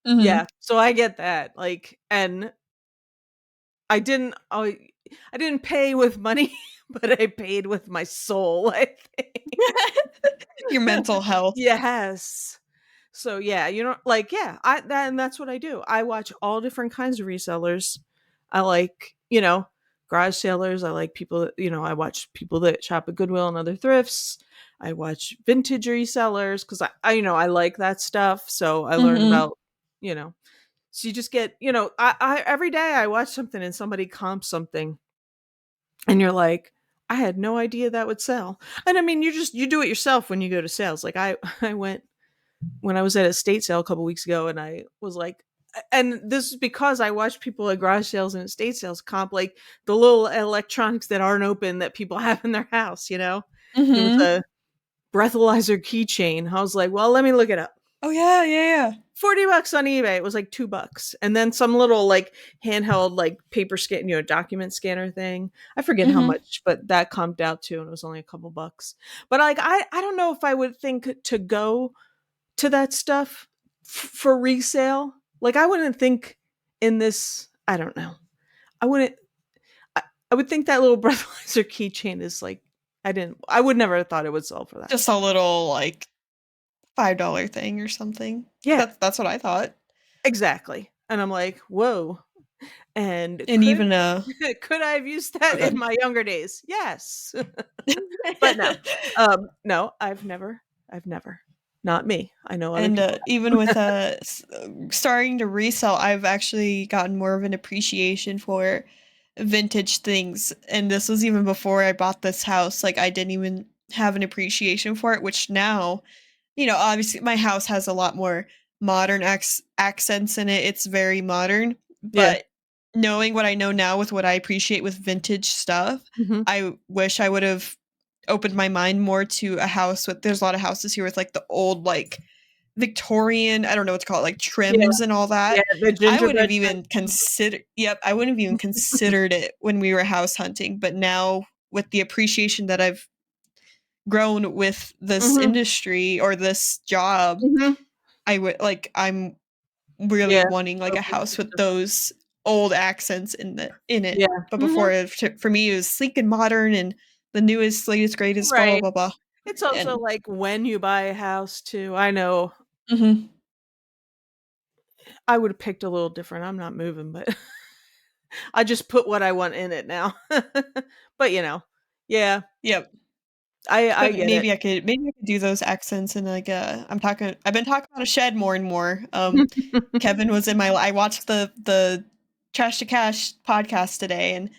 Mhm. Yeah. So I get that. Like, and I didn't pay with money, but I paid with my soul, I think. Your mental health. Yes. So yeah, yeah, and that's what I do. I watch all different kinds of resellers. I like, garage sellers. I like people that, I watch people that shop at Goodwill and other thrifts. I watch vintage resellers because I like that stuff. So I learn Mhm. about, you know, so you just get, I every day I watch something and somebody comps something, and you're like, I had no idea that would sell. And I mean, you do it yourself when you go to sales. Like I went when I was at a estate sale a couple weeks ago, and I was like, and this is because I watch people at garage sales and estate sales comp like the little electronics that aren't open that people have in their house. There was Mhm. a breathalyzer keychain. I was like, well, let me look it up. Oh yeah, yeah, yeah. $40 on eBay. It was like $2. And then some little like handheld like paper scan, document scanner thing. I forget how Mhm. much, but that comped out too, and it was only a couple bucks. But like I don't know if I would think to go to that stuff for resale. Like I wouldn't think in this, I don't know. I wouldn't I, I would think that little breathalyzer keychain is like I would never have thought it would sell for that. Just a little like $5 thing or something. Yeah, That's what I thought. exactly. And I'm like, whoa. And And even could I have used that oh in good. my younger days? Yes. But no. No, I've never. Not me. I know other And people even with starting to resell, I've actually gotten more of an appreciation for vintage things. And this was even before I bought this house. Like I didn't even have an appreciation for it, which now, obviously my house has a lot more modern accents in it. It's very modern, have. Yeah. but knowing what I know now with what I appreciate with vintage stuff, Mhm. I wish I would have opened my mind more to a house with there's a lot of houses here with like the old like Victorian, I don't know what to call it, like Yeah. trims and all Yeah, that. the I wouldn't gingerbread have even man. considered yep, I wouldn't have even considered it when we were house hunting, but now with the appreciation that I've grown with this Mhm. industry or this job, Mhm. I would like I'm really Yeah. wanting like a Open house to with stuff. those old accents in it. Yeah. But before Mhm. for me it was sleek and modern and the newest, latest, greatest, blah blah Right. blah blah. It's also, And like, when you buy a house too. I know mhm. I would've picked a little different. I'm not moving, but I just put what I want in it now. But, yeah, Yep. I But get it. maybe I could do those accents and like I've been talking about a shed more and more. Kevin was in my I watched the Trash to Cash podcast today and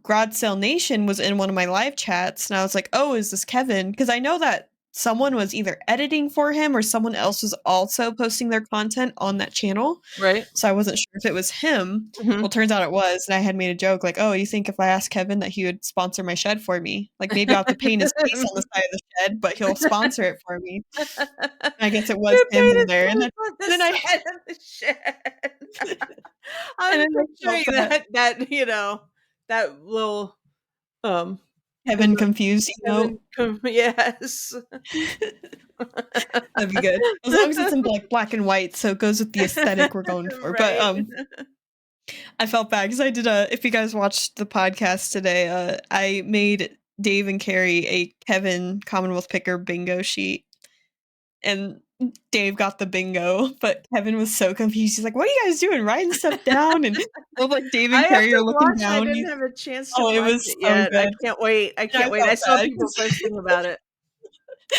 Grod Sale Nation was in one of my live chats and I was like, "Oh, is this Kevin?" Because I know that someone was either editing for him or someone else was also posting their content on that channel. Right? So I wasn't sure if it was him. Mhm. Well, turns out it was, and I had made a joke like, "Oh, you think if I asked Kevin that he would sponsor my shed for me? Like maybe I'll have to paint his face on the side of the shed, but he'll sponsor it for me." And I guess it was You him made in it there, safe on the and then I side of the shed. and I'm then I felt picturing bad. that little, um, Kevin emoji confused emote. yes. That'd be good. As long as it's in like black and white, so it goes with the aesthetic we're going for. But Right. I felt bad because I did a. If you guys watched the podcast today, I made Dave and Carrie a Kevin Commonwealth Picker bingo sheet, and Dave got the bingo, but Kevin was so confused. He's like, "What are you guys doing? Writing stuff down?" And both like Dave I and have Carrie to are looking watch I down. didn't have a chance to Oh, it watch was it so yet. I good, can't wait. I and I can't wait. I felt saw bad people because posting about it.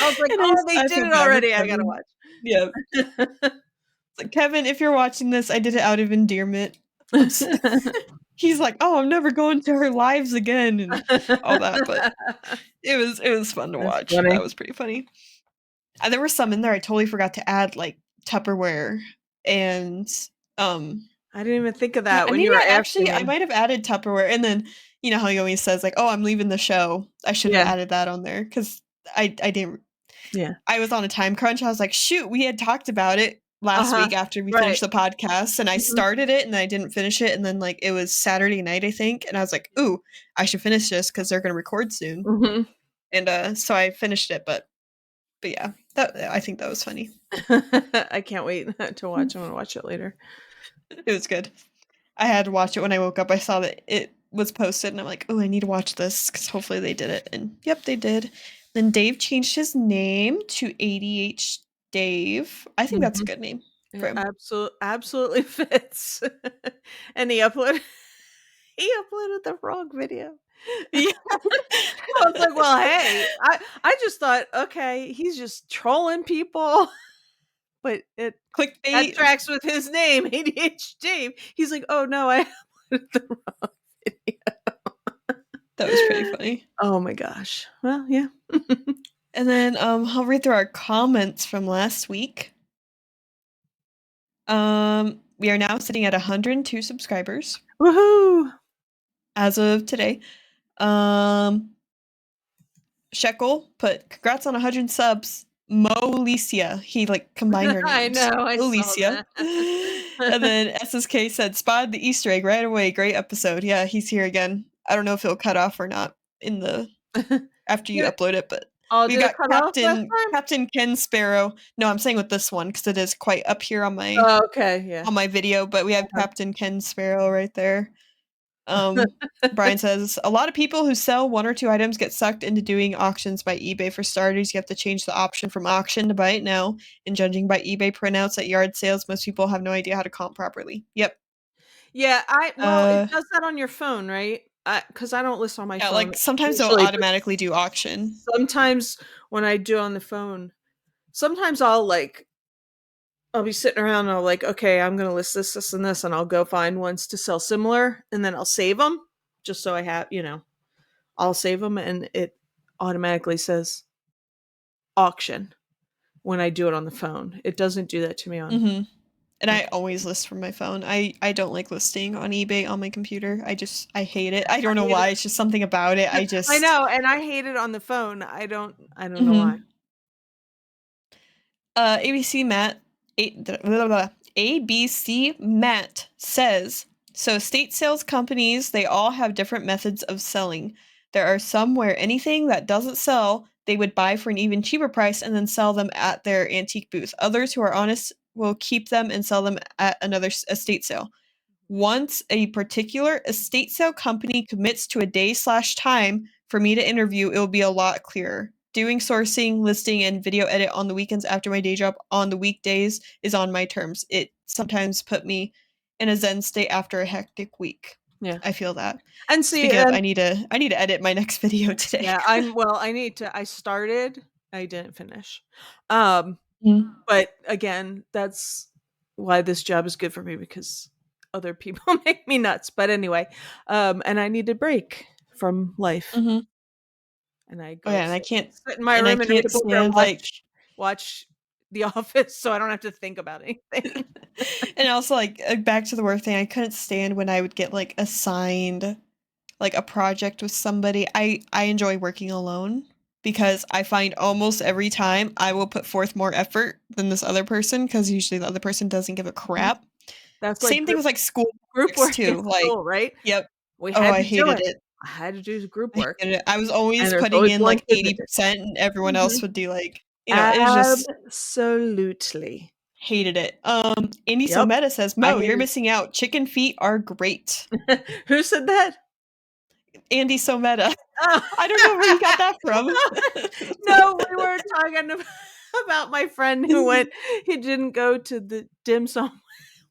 I was like, and "Oh, they I did felt it bad for already. I gotta Kevin. watch." Yeah, it's like Kevin, if you're watching this, I did it out of endearment. I'm s He's like, "Oh, I'm never going to her lives again," and all that, but it was fun to That's watch. That funny. was pretty funny. There were some in there I totally forgot to add, like Tupperware and, um, I didn't even think of that when maybe you were actually asking I me. might have added Tupperware, and then you know how he always says like, "Oh, I'm leaving the show." I should have Yeah, added that on there because I didn't yeah. I was on a time crunch. I was like, "Shoot, we had talked about it last Uh-huh. week after we Right. finished the podcast," and I Mhm, started it and I didn't finish it, and then like it was Saturday night, I think, and I was like, "Ooh, I should finish this because they're gonna record soon." mhm. And so I finished it, but yeah, that I think that was funny. I can't wait to watch. I'm gonna watch it later. It was good. I had to watch it when I woke up. I saw that it was posted, and I'm like, "Oh, I need to watch this because hopefully they did it." And yep, they did. Then Dave changed his name to ADH Dave. I think that's a Mhm. good name for It him. absolutely fits. And he uploaded the wrong video. Yeah. I was like, "Well, hey." I just thought, "Okay, he's just trolling people." But that Clickbait. tracks with his name, ADHD. He's like, "Oh, no, I uploaded the wrong video." That was pretty funny. Oh my gosh. Well, yeah. And then I'll read through our comments from last week. We are now sitting at 102 subscribers Woohoo! as of today. Um Shekel put congrats on 100 subs. Mo he like combined our I know, names. I saw Alicia. And that. then SSK said spotted the Easter egg right away. Great episode. Yeah, he's here again. I don't know if he'll cut off or not in the after you Did it upload it, but oh, we've did it got cut off last Captain time? Ken Sparrow. No, I'm saying with this one because it is quite up here Oh, okay, yeah. on my video, but we have Captain Ken Sparrow right there. Brian says a lot of people who sell one or two items get sucked into doing auctions by eBay. For starters, you have to change the option from auction to buy it now. And judging by eBay printouts at yard sales, most people have no idea how to comp properly. Yep. Yeah, I well, it Uh, does that on your phone, right? Because I don't list on my yeah, phone like sometimes they'll usually, but automatically do auction. sometimes when I do on the phone, sometimes I'll be sitting around and I'll like, "Okay, I'm gonna list this, this, and this," and I'll go find ones to sell similar, and then I'll save them just so I have I'll save them, and it automatically says auction when I do it on the phone. It doesn't do that to me on Hmm. And my I always list from my phone. I don't like listing on eBay on my computer. I hate it. I I don't know hate why. It's just something about it. I I just know, and I hate it on the phone. I don't know why. mhm. ABC Matt blah, blah, blah. ABC Matt says so. State sales companies they all have different methods of selling. There are some where anything that doesn't sell they would buy for an even cheaper price and then sell them at their antique booth. Others who are honest will keep them and sell them at another estate sale. Once a particular estate sale company commits to a day/time for me to interview, it will be a lot clearer. Doing sourcing, listing, and video edit on the weekends after my day job on the weekdays is on my terms. It sometimes put me in a zen state after a hectic week. Yeah. I feel that. And see, Speaking of, and I need to edit my next video today. yeah, I started, I didn't finish. Um, Mm. but again, that's why this job is good for me because other people make me nuts. But anyway, and I need a break from life. Mhm. And I Oh go yeah, sit in my I room and read can't a book or stand like watch The Office so I don't have to think about anything. and also like back to the work thing, I couldn't stand when I would get like assigned like a project with somebody. I enjoy working alone because I find almost every time I will put forth more effort than this other person because usually the other person doesn't give a Mhm. crap. That's like Same thing with like school group projects work in too. Like, school, right? yep. We Oh, had I to do hated it. it. I had to do group I work, hated it. I was and always there's putting always in one like kid that did. 80% and everyone else Mhm. would do like, it's just Absolutely. hated it. Andy Yep. Someta says, I Mo, you're hated missing out. Chicken feet are great. Who said that? Andy Someta. Oh. I don't know where he got that from. No, we were talking about my friend who he didn't go to the dim sum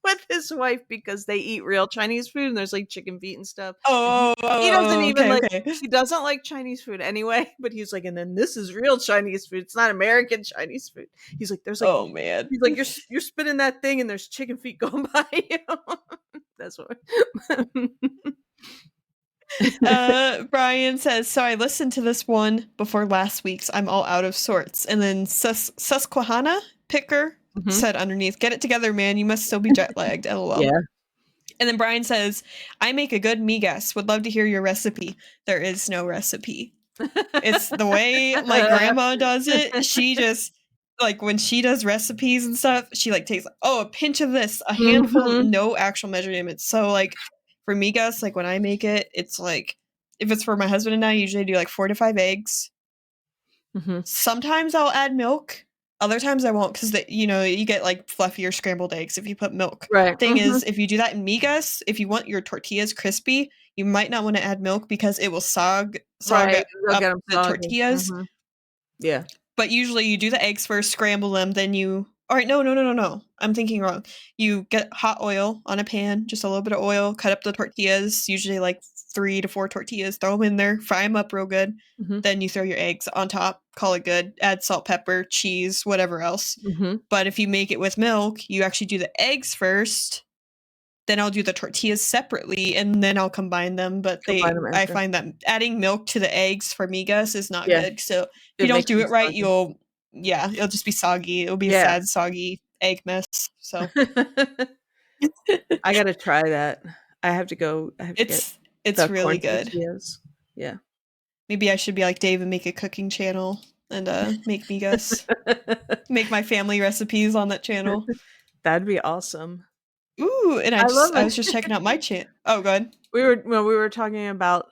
with his wife because they eat real Chinese food and there's like chicken feet and stuff. And he doesn't even Okay, like okay. he doesn't like Chinese food anyway, but he's like, and then this is real Chinese food. It's not American Chinese food. He's like, there's like Oh man. he's like, you're spinning that thing and there's chicken feet going by you. That's what Brian says, so I listened to this one before last week's. I'm all out of sorts. And then Susquehanna Picker Mhm. said underneath, get it together, man. You must still be jet lagged. LOL. Yeah. And then Brian says, I make a good migas. Would love to hear your recipe. There is no recipe. It's the way my grandma does it. She just like when she does recipes and stuff, she like takes a pinch of this, a handful, Mhm. no actual measurements. So like for me, guys, like when I make it, it's like if it's for my husband and I usually do like 4 to 5 eggs. Mhm. Sometimes I'll add milk. Other times I won't because you get like fluffier scrambled eggs if you put milk. Right. Thing Mhm. is, if you do that in migas, if you want your tortillas crispy, you might not want to add milk because it will sog Right. They'll get up them the soggy. tortillas. Mhm. Yeah. But usually you do the eggs first, scramble them, then you all right, no, no, no, no, no. I'm thinking wrong. You get hot oil on a pan, just a little bit of oil, cut up the tortillas, usually like 3 to 4 tortillas, throw them in there, fry them up real good. Mhm. Then you throw your eggs on top, call it good, add salt, pepper, cheese, whatever else. Mhm. But if you make it with milk, you actually do the eggs first, then I'll do the tortillas separately and then I'll combine them. But Combine them I after. find that adding milk to the eggs for migas is not Yeah. good. So if you It don't makes do them it right, soggy. it'll just be soggy. It'll be a Yeah. sad, soggy egg mess. So I gotta try that. I have to get it's the really corn good. tortillas. Yeah. Maybe I should be like Dave and make a cooking channel and make migas. Make my family recipes on that channel. That'd be awesome. Ooh, and I love I was just it. checking out my channel. Oh, go ahead. We were talking about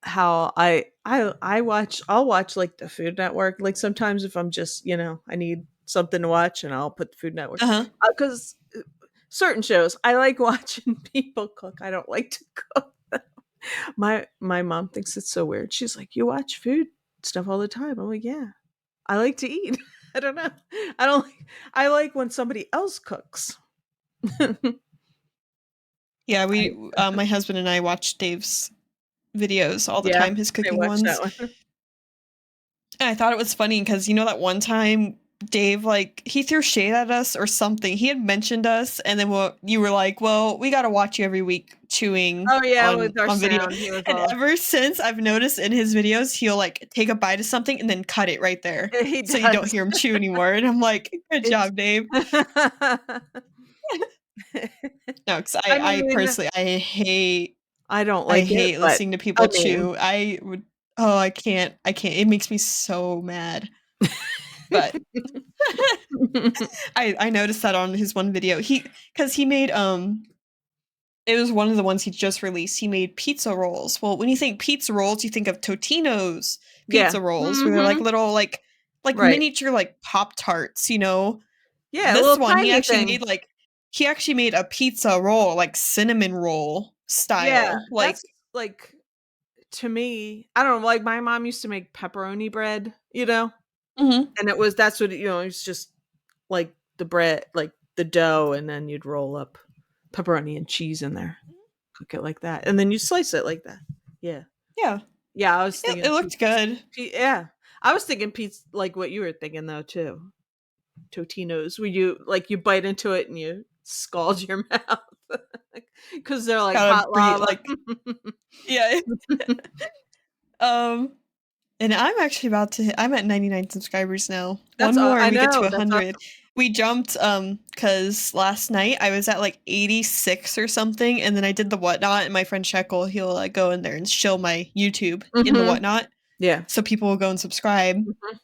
how I'll watch, like, the Food Network, like, sometimes if I'm just, I need something to watch, and I'll put the Food Network. Uh-huh. 'Cause, certain shows, I like watching people cook, I don't like to cook. My mom thinks it's so weird. She's like, "You watch food stuff all the time." I'm like, "Yeah. I like to eat." I don't know. I don't like I like when somebody else cooks. Yeah, I my husband and I watch Dave's videos all the Yeah, time, his I cooking watched that ones. one. And I thought it was funny because that one time Dave like he threw shade at us or something. He had mentioned us, and then you were like, "Well, we got to watch you every week chewing Oh, yeah, with our on video." sound, he was And all ever since I've noticed in his videos, he'll like take a bite of something and then cut it right there, he so you don't does. hear him chew anymore. And I'm like, "Good It's job, Dave." No, because I I mean, personally I don't I like it, hate but listening to I people mean chew. I would oh I can't. It makes me so mad. But I noticed that on his one video. Because he made it was one of the ones he just released. He made pizza rolls. Well, when you think pizza rolls, you think of Totino's Yeah. pizza rolls, where they're like Mhm. little like Right. miniature like Pop Tarts, you know. Yeah, a This little one tiny thing. he actually made a pizza roll, like cinnamon roll Yeah, style. that's, Like like, to me, I don't know, like, my mom used to make pepperoni bread, you know? mhm. And that's what it's just, like, the bread, like, the dough, and then you'd roll up pepperoni and cheese in there, cook it like that, and then you slice it like that. Yeah. Yeah. Yeah, I was It thinking looked good. yeah. I was thinking pizza like what you were thinking though too. Totino's, where you bite into it and you scald your mouth because they're like Gotta hot breathe lava. like yeah. Um And I'm at 99 subscribers now. One more I and we get to know, that's 100. awesome. We jumped cuz last night I was at like 86 or something and then I did the whatnot and my friend Shekel, he'll like go in there and show my YouTube in the Mhm. whatnot Yeah. so people will go and subscribe. Mhm.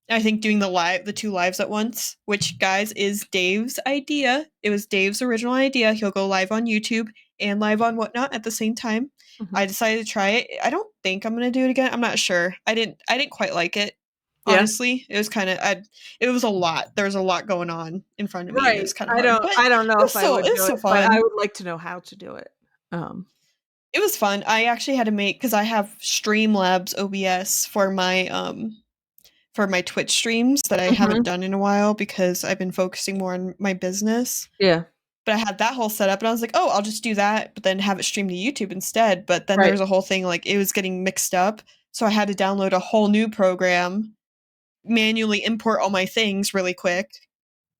I think doing the two lives at once, which guys is Dave's idea. It was Dave's original idea. He'll go live on YouTube and live on whatnot at the same time. Mhm. I decided to try it. I don't think I'm gonna do it again. I'm not sure. I didn't quite like it. Yeah. Honestly, it was kind of it was a lot. There was a lot going on in front of me, and it Right. was kind of hard. But I don't know if I it would was do so it, but I fun. would like to know how to do it. Um, It was fun. I actually had to make because I have Streamlabs OBS for my Twitch streams that I haven't mhm. done in a while because I've been focusing more on my business. Yeah. But I had that whole setup and I was like, "Oh, I'll just do that, but then have it streamed to YouTube instead." But then there Right. was a whole thing like it was getting mixed up, so I had to download a whole new program, manually import all my things really quick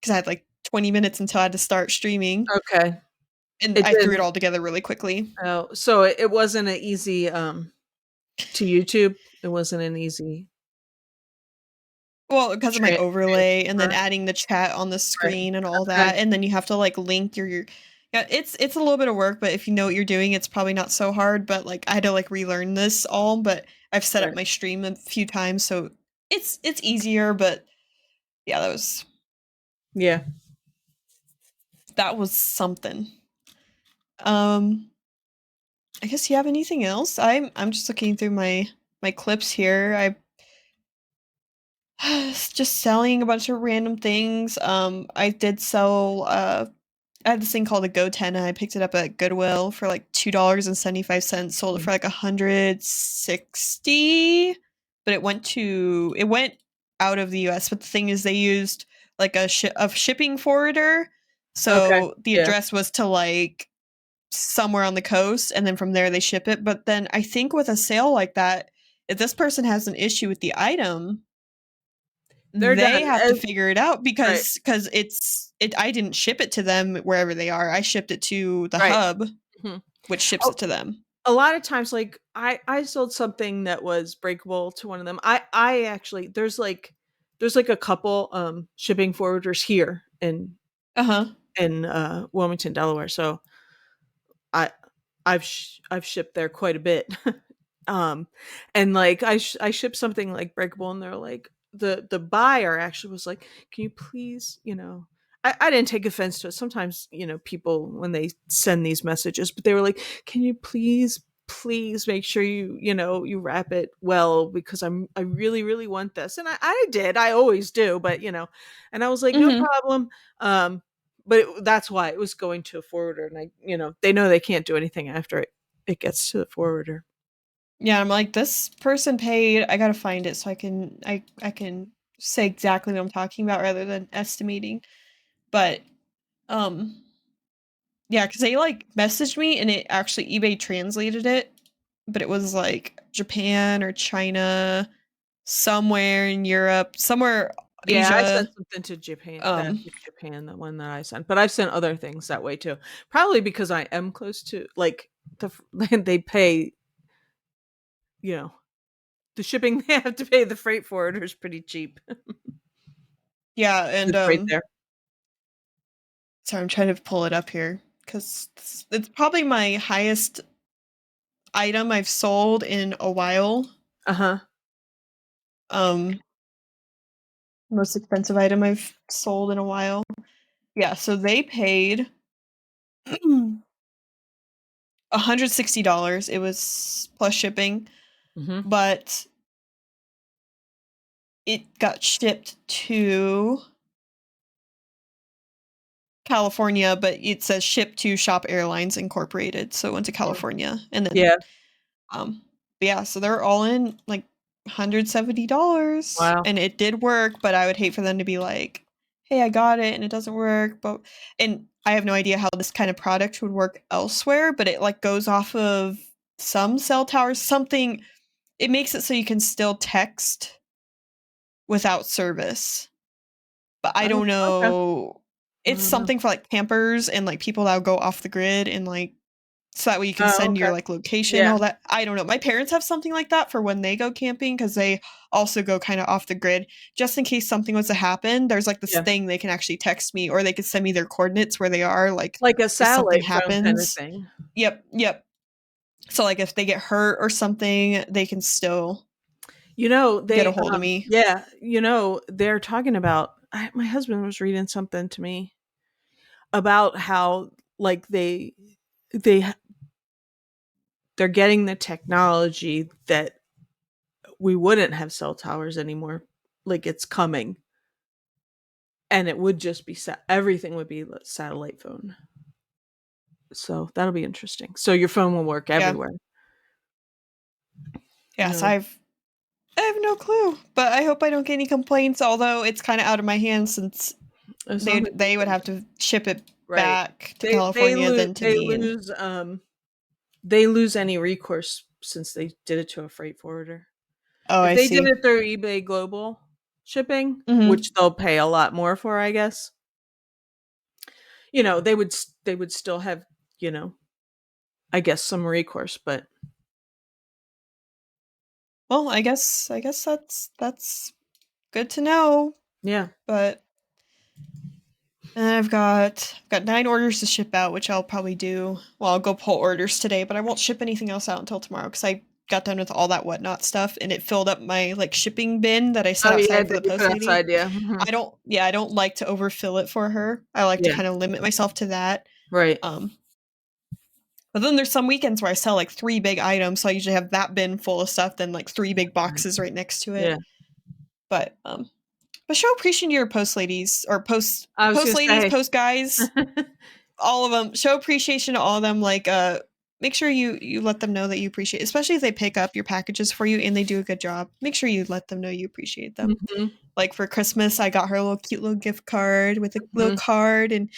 because I had like 20 minutes until I had to start streaming, Okay. and It I threw it didn't all together really quickly. Oh, so it wasn't an easy to YouTube. It wasn't an easy Well, because of my overlay and then transfer. adding the chat on the Right. screen and all Okay. that, and then you have to, like, link your yeah, it's a little bit of work, but if you know what you're doing, it's probably not so hard, but, like, I had to, like, relearn this all, but I've set up Right. my stream a few times, so it's easier, but yeah, Yeah. that was something. Um, I guess you have anything else? I'm just looking through my clips here. I just selling a bunch of random things. I did sell, I had this thing called a GoTen, and I picked it up at Goodwill for, like, $2.75, sold it Mm. for, like, 160, but it went out of the US, but the thing is they used, like, a shipping forwarder, Okay. so the Yeah. address was to, like, somewhere on the coast, and then from there they ship it, but then I think with a sale like that, if this person has an issue with the item, They're they done. have to figure it out Right. because I didn't ship it to them wherever they are. I shipped it to the Right. hub, Mhm. which ships Oh, it to them. a lot of times, like, I sold something that was breakable to one of them. I actually there's, like, a couple, shipping forwarders here Uh-huh. Wilmington, Delaware, so I I've shipped there quite a bit. Um, and, like, I shipped something, like, breakable, and they're like the buyer actually was like, "Can you please," I didn't take offense to it. Sometimes, people when they send these messages, but they were like, "Can you please make sure you wrap it well because I really, really want this." And I did. I always do, but, and I was like, "No Mhm. problem." But that's why it was going to a forwarder, and they know they can't do anything after it gets to the forwarder. Yeah, I'm like, "This person paid." I gotta find it so I can say exactly what I'm talking about rather than estimating. But, um, yeah, because they, like, messaged me and it actually eBay translated it, but it was, like, Japan or China, somewhere in Europe, somewhere Yeah, I sent Asia. something to Japan. That Um was Japan, the one that I sent, but I've sent other things that way too. Probably because I am close to like they pay, you know, the shipping they have to pay the freight forwarder is pretty cheap. Yeah, and, It's right there. sorry, I'm trying to pull it up here because it's probably my highest item I've sold in a while. Uh-huh. Um, Most expensive item I've sold in a while. Yeah, so they paid $160. It was plus shipping, Mhm. but it got shipped to California, but it says shipped to Shop Airlines Incorporated, so it went to Yeah. California, and then Yeah. but yeah, so they're all in like $170, Wow. and it did work, but I would hate for them to be like, "Hey, I got it and it doesn't work." But and I have no idea how this kind of product would work elsewhere, but it like goes off of some cell towers, something it makes it so you can still text without service. But I Oh, don't okay. know. I It's don't know. something for like campers and like people that go off the grid and like so that way you can Oh, send your okay. like location, Yeah. all that. I don't know. My parents have something like that for when they go camping because they also go kind of off the grid. Just in case something was to happen, there's like this Yeah. thing they can actually text me or they could send me their coordinates where they are, like Like a if something satellite phone kinda happens. thing. Yep, yep. So like if they get hurt or something, they can still get a hold of me. yeah, they're talking about my husband was reading something to me about how, like, they ha they're getting the technology that we wouldn't have cell towers anymore, like, it's coming, and it would just be everything would be satellite phone. So, that'll be interesting. So, your phone will work Yeah. everywhere. Yes, No, I have no clue, but I hope I don't get any complaints, although it's kind of out of my hands since as long as you they would don't have to ship it right. back to California then to They me and lose, they lose any recourse since they did it to a freight forwarder. oh, If I they did see. it through eBay Global Shipping, Mhm. which they'll pay a lot more for, I guess, they would still have, you know, I guess some recourse, but Well, I guess that's good to know, yeah. but and I've got 9 orders to ship out, which I'll probably do. Well, I'll go pull orders today, but I won't ship anything else out until tomorrow because I got done with all that whatnot stuff and it filled up my like shipping bin that I set Oh, yeah, outside for that the you post put lady. outside, yeah, mhm. I don't like to overfill it for her. I like to Yeah, kind of limit myself to that. right. Um, but then there's some weekends where I sell like 3 big items, so I usually have that bin full of stuff, then like 3 big boxes right next to Yeah. it. But show appreciation to your I was post gonna ladies, say post guys, all of them. Show appreciation to all of them. Like make sure you let them know that you appreciate, especially if they pick up your packages for you and they do a good job. Make sure you let them know you appreciate them. Mhm, Like for Christmas, I got her a little cute little gift card with a little mhm. card and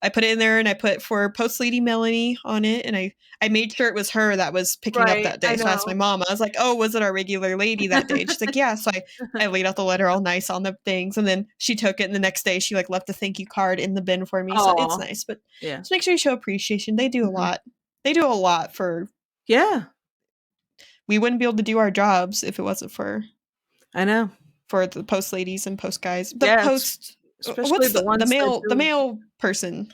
I put it in there and I put for Post Lady Melanie on it and I made sure it was her that was picking up Right, that I day. So I asked my know. mom, I was like, "Oh, was it our regular lady that day?" And she's like, "Yeah." So I laid out the letter all nice on the things and then she took it and the next day she like left a thank you card in the bin for me. So it's Aw, nice. But yeah. just make sure you show appreciation. They do a Mhm. lot. They do a lot for Yeah, we wouldn't be able to do our jobs if it wasn't I know. for the post ladies and post guys. The Yeah, post especially the the ones that the do male person.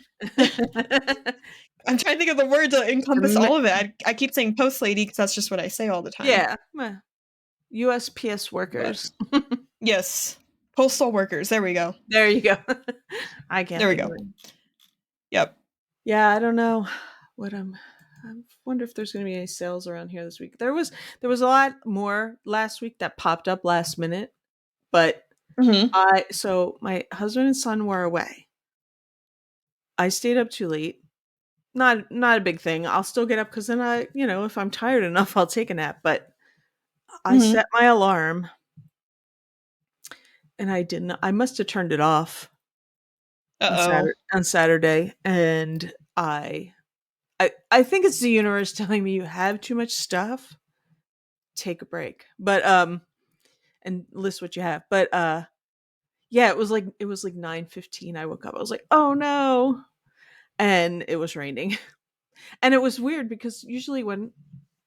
I'm trying to think of the word to encompass the all of it. I keep saying post lady because that's just what I say all the time. yeah, USPS But workers. yes, postal workers. There we go. There you go. I can't There we think of go. it. Yep. Yeah, I don't know what I wonder if there's gonna be any sales around here this week. There was a lot more last week that popped up last minute, but Hmm. my husband and son were away. I stayed up too late. Not a big thing. I'll still get up because then if I'm tired enough, I'll take a nap. But I Hmm. set my alarm and I didn't. I must have turned it off Uh oh. On Saturday, and I think it's the universe telling me you have too much stuff. Take a break, but and list what you have. But yeah, it was like 9:15. I woke up. I was like, oh no, and it was raining, and it was weird because usually when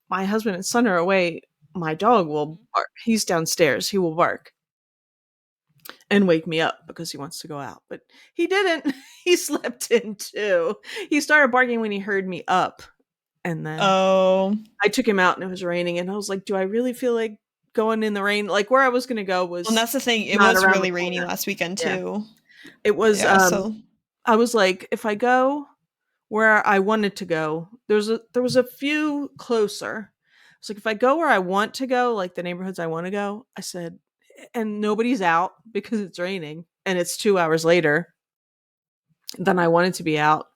my husband and son are away, my dog will bark. He's downstairs. He will bark and wake me up because he wants to go out. But he didn't. He slept in too. He started barking when he heard me up. And then Oh. I took him out and it was raining. And I was like, do I really feel like going in the rain? Like where I was going to go Well, and was that's the thing. It not was around the really rainy corner. last weekend Yeah. too. It was, Yeah. So. I was like, if I go where I wanted to go. There was a few closer. It's like if I go where I want to go, like the neighborhoods I want to go, I said, and nobody's out because it's raining and it's 2 hours later than I wanted to be out.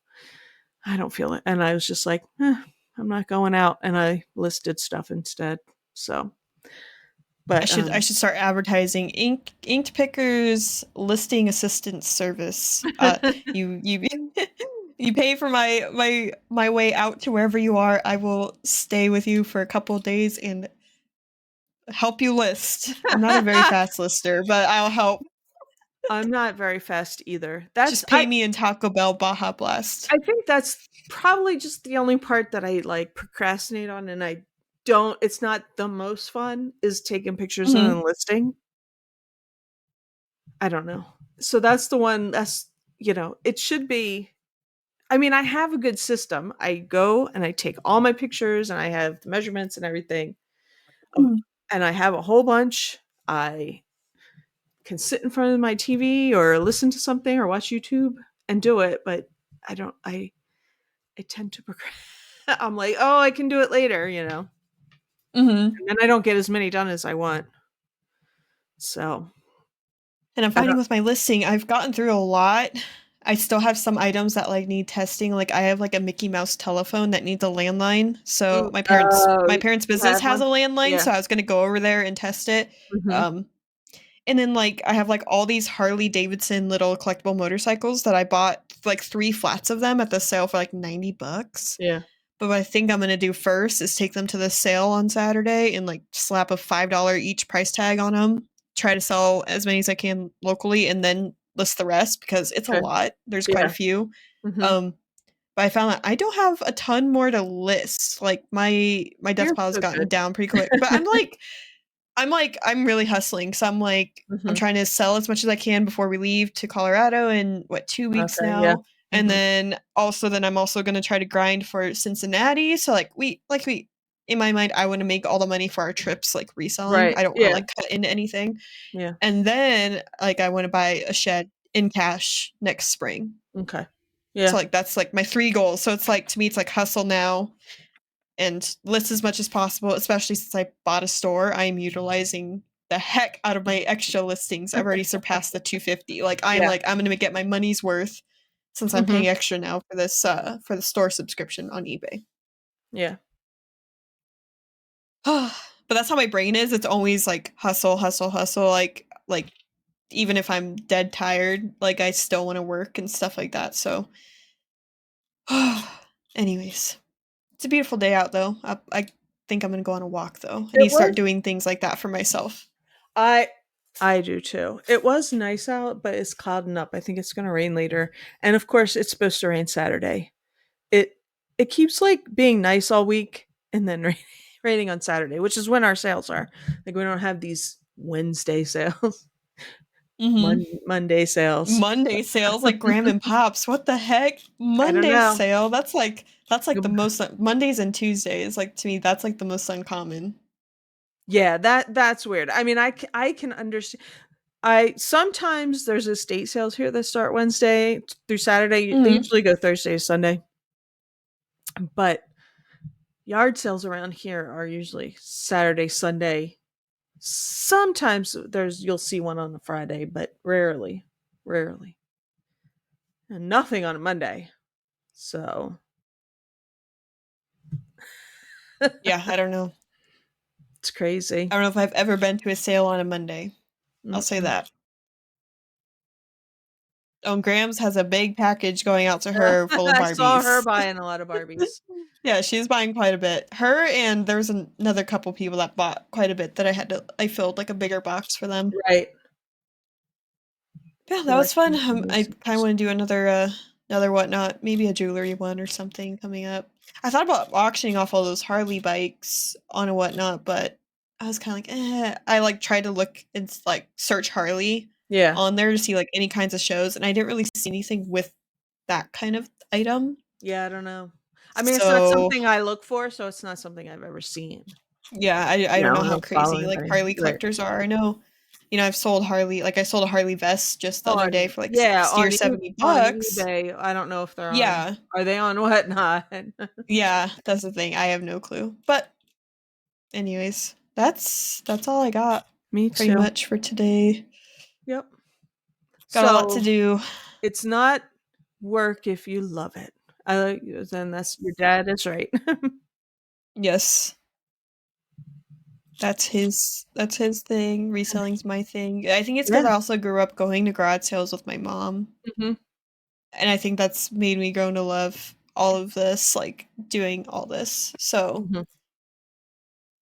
I don't feel it. And I was just like, I'm not going out. And I listed stuff instead. So, but I should start advertising inked pickers listing assistance service. You you pay for my way out to wherever you are. I will stay with you for a couple of days and help you list. I'm not a very fast lister, but I'll help. I'm not very fast either. Just pay me in Taco Bell Baja Blast. I think that's probably just the only part that I like procrastinate on, and I don't. It's not the most fun is taking pictures and Mhm. enlisting. I don't know. So that's the one. It should be. I mean, I have a good system. I go and I take all my pictures, and I have the measurements and everything, of, Mhm. and I have a whole bunch. I can sit in front of my TV or listen to something or watch YouTube and do it, but I don't. I tend to procrastinate. I'm like, oh, I can do it later, Mhm. and then I don't get as many done as I want. So And I'm I don't. finding with my listing, I've gotten through a lot. I still have some items that like need testing. Like I have like a Mickey Mouse telephone that needs a landline. So my parents' You business have has one? a landline, Yeah. so I was gonna go over there and test it. Mhm. Um, and then like I have like all these Harley Davidson little collectible motorcycles that I bought like three flats of them at the sale for like $90. Yeah. But what I think I'm gonna do first is take them to the sale on Saturday and like slap a $5 each price tag on them. Try to sell as many as I can locally, and then list the rest because it's a Okay. lot. There's quite a Yeah. few. Mhm. Um, but I found that I don't have a ton more to list. Like my death You're pile has so gotten good. down pretty quick. But I'm really hustling. So I'm Mhm. trying to sell as much as I can before we leave to Colorado in what 2 weeks Okay, yeah. now. And Mhm. then I'm also gonna try to grind for Cincinnati. So we in my mind, I want to make all the money for our trips like reselling. Right. I don't want to Yeah. like cut into anything. Yeah. And then like I want to buy a shed in cash next spring. Okay. So Yeah. like that's like my three goals. So it's like to me it's like hustle now and list as much as possible, especially since I bought a store. I am utilizing the heck out of my extra listings. I've already surpassed the 250. Yeah. I'm going to get my money's worth since I'm Mhm. paying extra now for this for the store subscription on eBay. Yeah. But that's how my brain is. It's always like hustle, hustle, hustle. Like even if I'm dead tired, like I still want to work and stuff like that. So, anyways, it's a beautiful day out though. I think I'm gonna go on a walk though. I It need to was start doing things like that for myself. I I do too. It was nice out, but it's clouding up. I think it's gonna rain later. And of course it's supposed to rain Saturday. It it keeps like being nice all week and then raining on Saturday, which is when our sales are. Like we don't have these Wednesday sales, Mhm. Monday sales. Monday sales like Graham and Pops. What the heck? I don't Monday know. sale. That's like the most Mondays and Tuesdays. Like to me, that's like the most uncommon. Yeah, that's weird. I mean, I can understand. I sometimes there's estate sales here that start Wednesday through Saturday. They Mhm. usually go Thursday to Sunday, but yard sales around here are usually Saturday, Sunday. Sometimes you'll see one on a Friday, but rarely, rarely, and nothing on a Monday. So Yeah, I don't know. it's crazy. I don't know if I've ever been to a sale on a Monday. I'll say Mm-mm. that. Oh, Graham's has a big package going out to her full of I saw her Barbies. buying a lot of Barbies. Yeah, she's buying quite a bit. Her and there was another couple people that bought quite a bit that I filled like a bigger box for them. Right, Yeah, that was fun. collecting I Barbies. kind of want to do another whatnot, maybe a jewelry one or something coming up. I thought about auctioning off all those Harley bikes on a whatnot, but I was kind of like, I like tried to look and like search Harley Yeah, on there to see like any kinds of shows, and I didn't really see anything with that kind of item. yeah. I don't know. I mean, it's not So something I look for, so it's not something I've ever seen. yeah, I don't know I how don't crazy follow like anybody. Harley Right. collectors are. I know I've sold Harley, like I sold a Harley vest just the other day On for like yeah, 60 or on 70 on bucks. eBay. I don't know if they're on Yeah. are they on Whatnot? Yeah, that's the thing. I have no clue. But anyways, that's all I got Me pretty too. much for today. Yep. Got a lot to So, do. it's not work if you love it. I like then that's your dad is right. Yes. That's his thing. Reselling's my thing. I think it's because Yeah. I also grew up going to garage sales with my mom. Mhm. And I think that's made me grow to love all of this, like doing all this. So Mhm.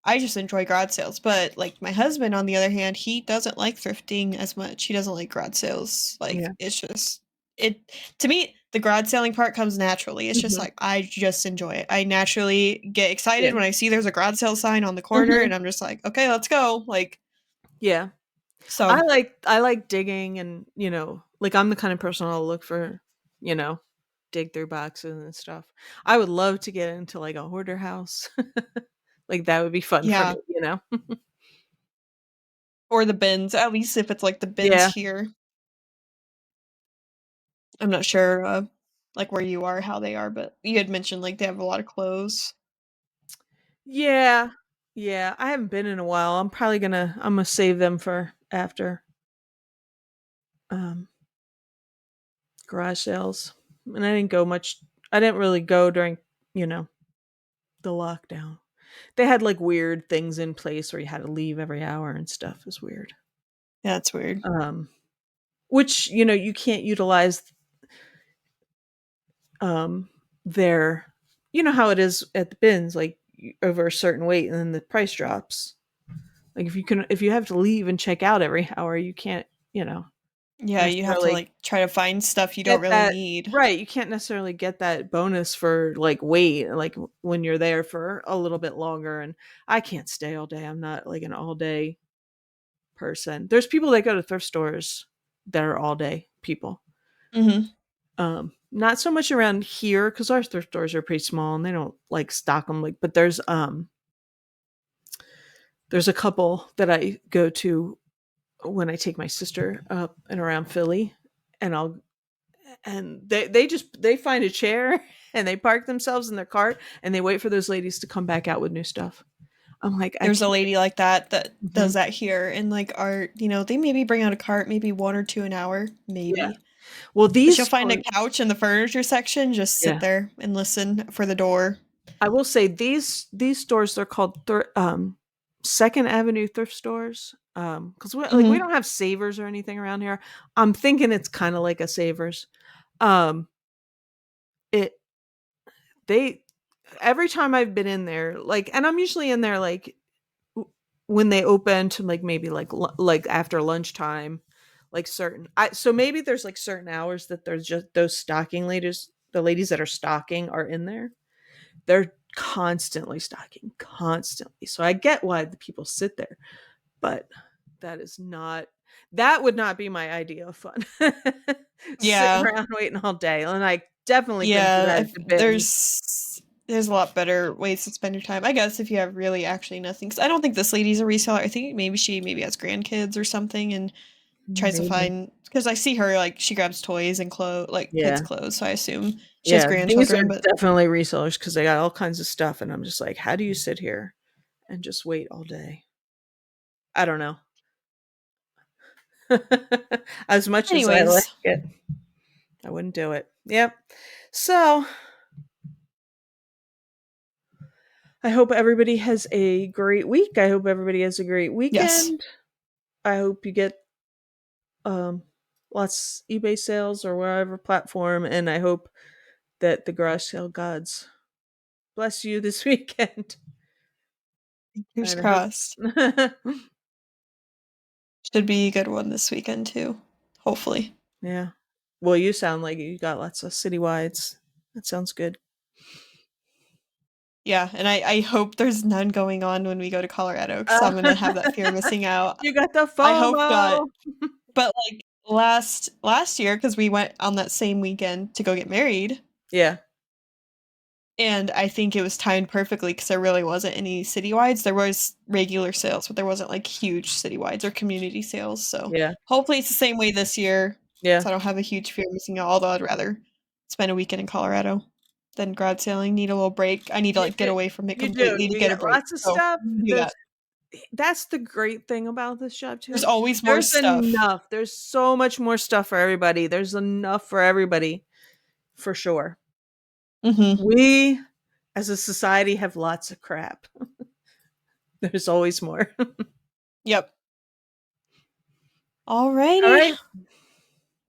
I just enjoy garage sales. But like my husband, on the other hand, he doesn't like thrifting as much. He doesn't like garage sales. Like Yeah. it's just it to me, the garage selling part comes naturally. It's just Mhm. like I just enjoy it. I naturally get Yeah. excited when I see there's a garage sale sign on the corner Mhm. and I'm just like, okay, let's go. Like Yeah. so I like digging and, like I'm the kind of person I'll look for, you know, dig through boxes and stuff. I would love to get into like a hoarder house. Like that would be fun for yeah. me? Or the bins, at least if it's like the bins Yeah. here. I'm not sure, like, where you are, how they are, but you had mentioned, like, they have a lot of clothes. Yeah. Yeah. I haven't been in a while. I'm gonna save them for after um garage sales. And I didn't really go during, you know, the lockdown. They had like weird things in place where you had to leave every hour and stuff. It was weird. Yeah, that's weird. Um which, you can't utilize um their how it is at the bins, like over a certain weight and then the price drops. Like if you have to leave and check out every hour, you can't, Yeah, you have to, necessarily like, try to find stuff you don't get really that need. right. You can't necessarily get that bonus for like weight, like when you're there for a little bit longer. And I can't stay all day. I'm not like an all day person. There's people that go to thrift stores that are all day people. Mhm. Not so much around here because our thrift stores are pretty small and they don't like stock them. Like, but there's a couple that I go to when I take my sister up and around Philly, and they find a chair and they park themselves in their cart and they wait for those ladies to come back out with new stuff. I'm like, I There's a can't. lady like that that does Mhm. that here, and, like, they maybe bring out a cart, maybe 1 or 2 an hour, Yeah. maybe. Well, But these she'll find a stores, couch in the furniture section, just sit yeah, there and listen for the door. I will say these stores they're called Second Avenue thrift stores. Because we Mhm. don't have Savers or anything around here. I'm thinking it's kind of like a Savers. Um, it they every time I've been in there, like, and I'm usually in there like when they open to like maybe like after lunchtime, like certain. So maybe there's like certain hours that there's just those stocking ladies, the ladies that are stocking are in there. They're constantly stocking, constantly. So I get why the people sit there, but that is not that would not be my idea of fun. Sitting Yeah. around waiting all day, and I definitely couldn't do Yeah, that at if the bins. there's a lot better ways to spend your time. I guess if you have really actually nothing. 'Cause I don't think this lady's a reseller. I think maybe she maybe has grandkids or something and tries to Maybe. find because I see her like she grabs toys and like kids' Yeah. clothes, so I assume she has Yeah, these are grandchildren, but definitely resellers because they got all kinds of stuff, and I'm just like, "How do you sit here and just wait all day?" I don't know. As much as I like anyways, it, I wouldn't do it. Yep. So, I hope everybody has a great week. I hope everybody has a great yes. weekend. I hope you get, lots eBay sales or wherever platform, and I hope that the garage sale gods bless you this weekend. Fingers And I hope crossed. Should be a good one this weekend too. Hopefully. Yeah. Well, you sound like you got lots of citywides. That sounds good. Yeah, and I hope there's none going on when we go to Colorado because Uh, I'm gonna have that fear of missing out. you got the I hope not. FOMO. But, like, last year, because we went on that same weekend to go get married, Yeah. And I think it was timed perfectly because there really wasn't any citywides. There was regular sales, but there wasn't like huge citywides or community sales. So Yeah. hopefully it's the same way this year. Yeah. So I don't have a huge fear of missing out. Although I'd rather spend a weekend in Colorado than grad sailing. Need a little break. I need to You like get do. away from it You do. completely to You get a get break. lots of So stuff. do that. That's the great thing about this job There's too. always more There's stuff. enough. There's so much more stuff for everybody. There's enough for everybody, for sure. Hmm. We as a society have lots of crap. There's always more. Yep. All Alrighty. right.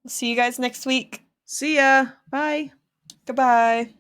See you guys next week. See ya. Bye. Goodbye.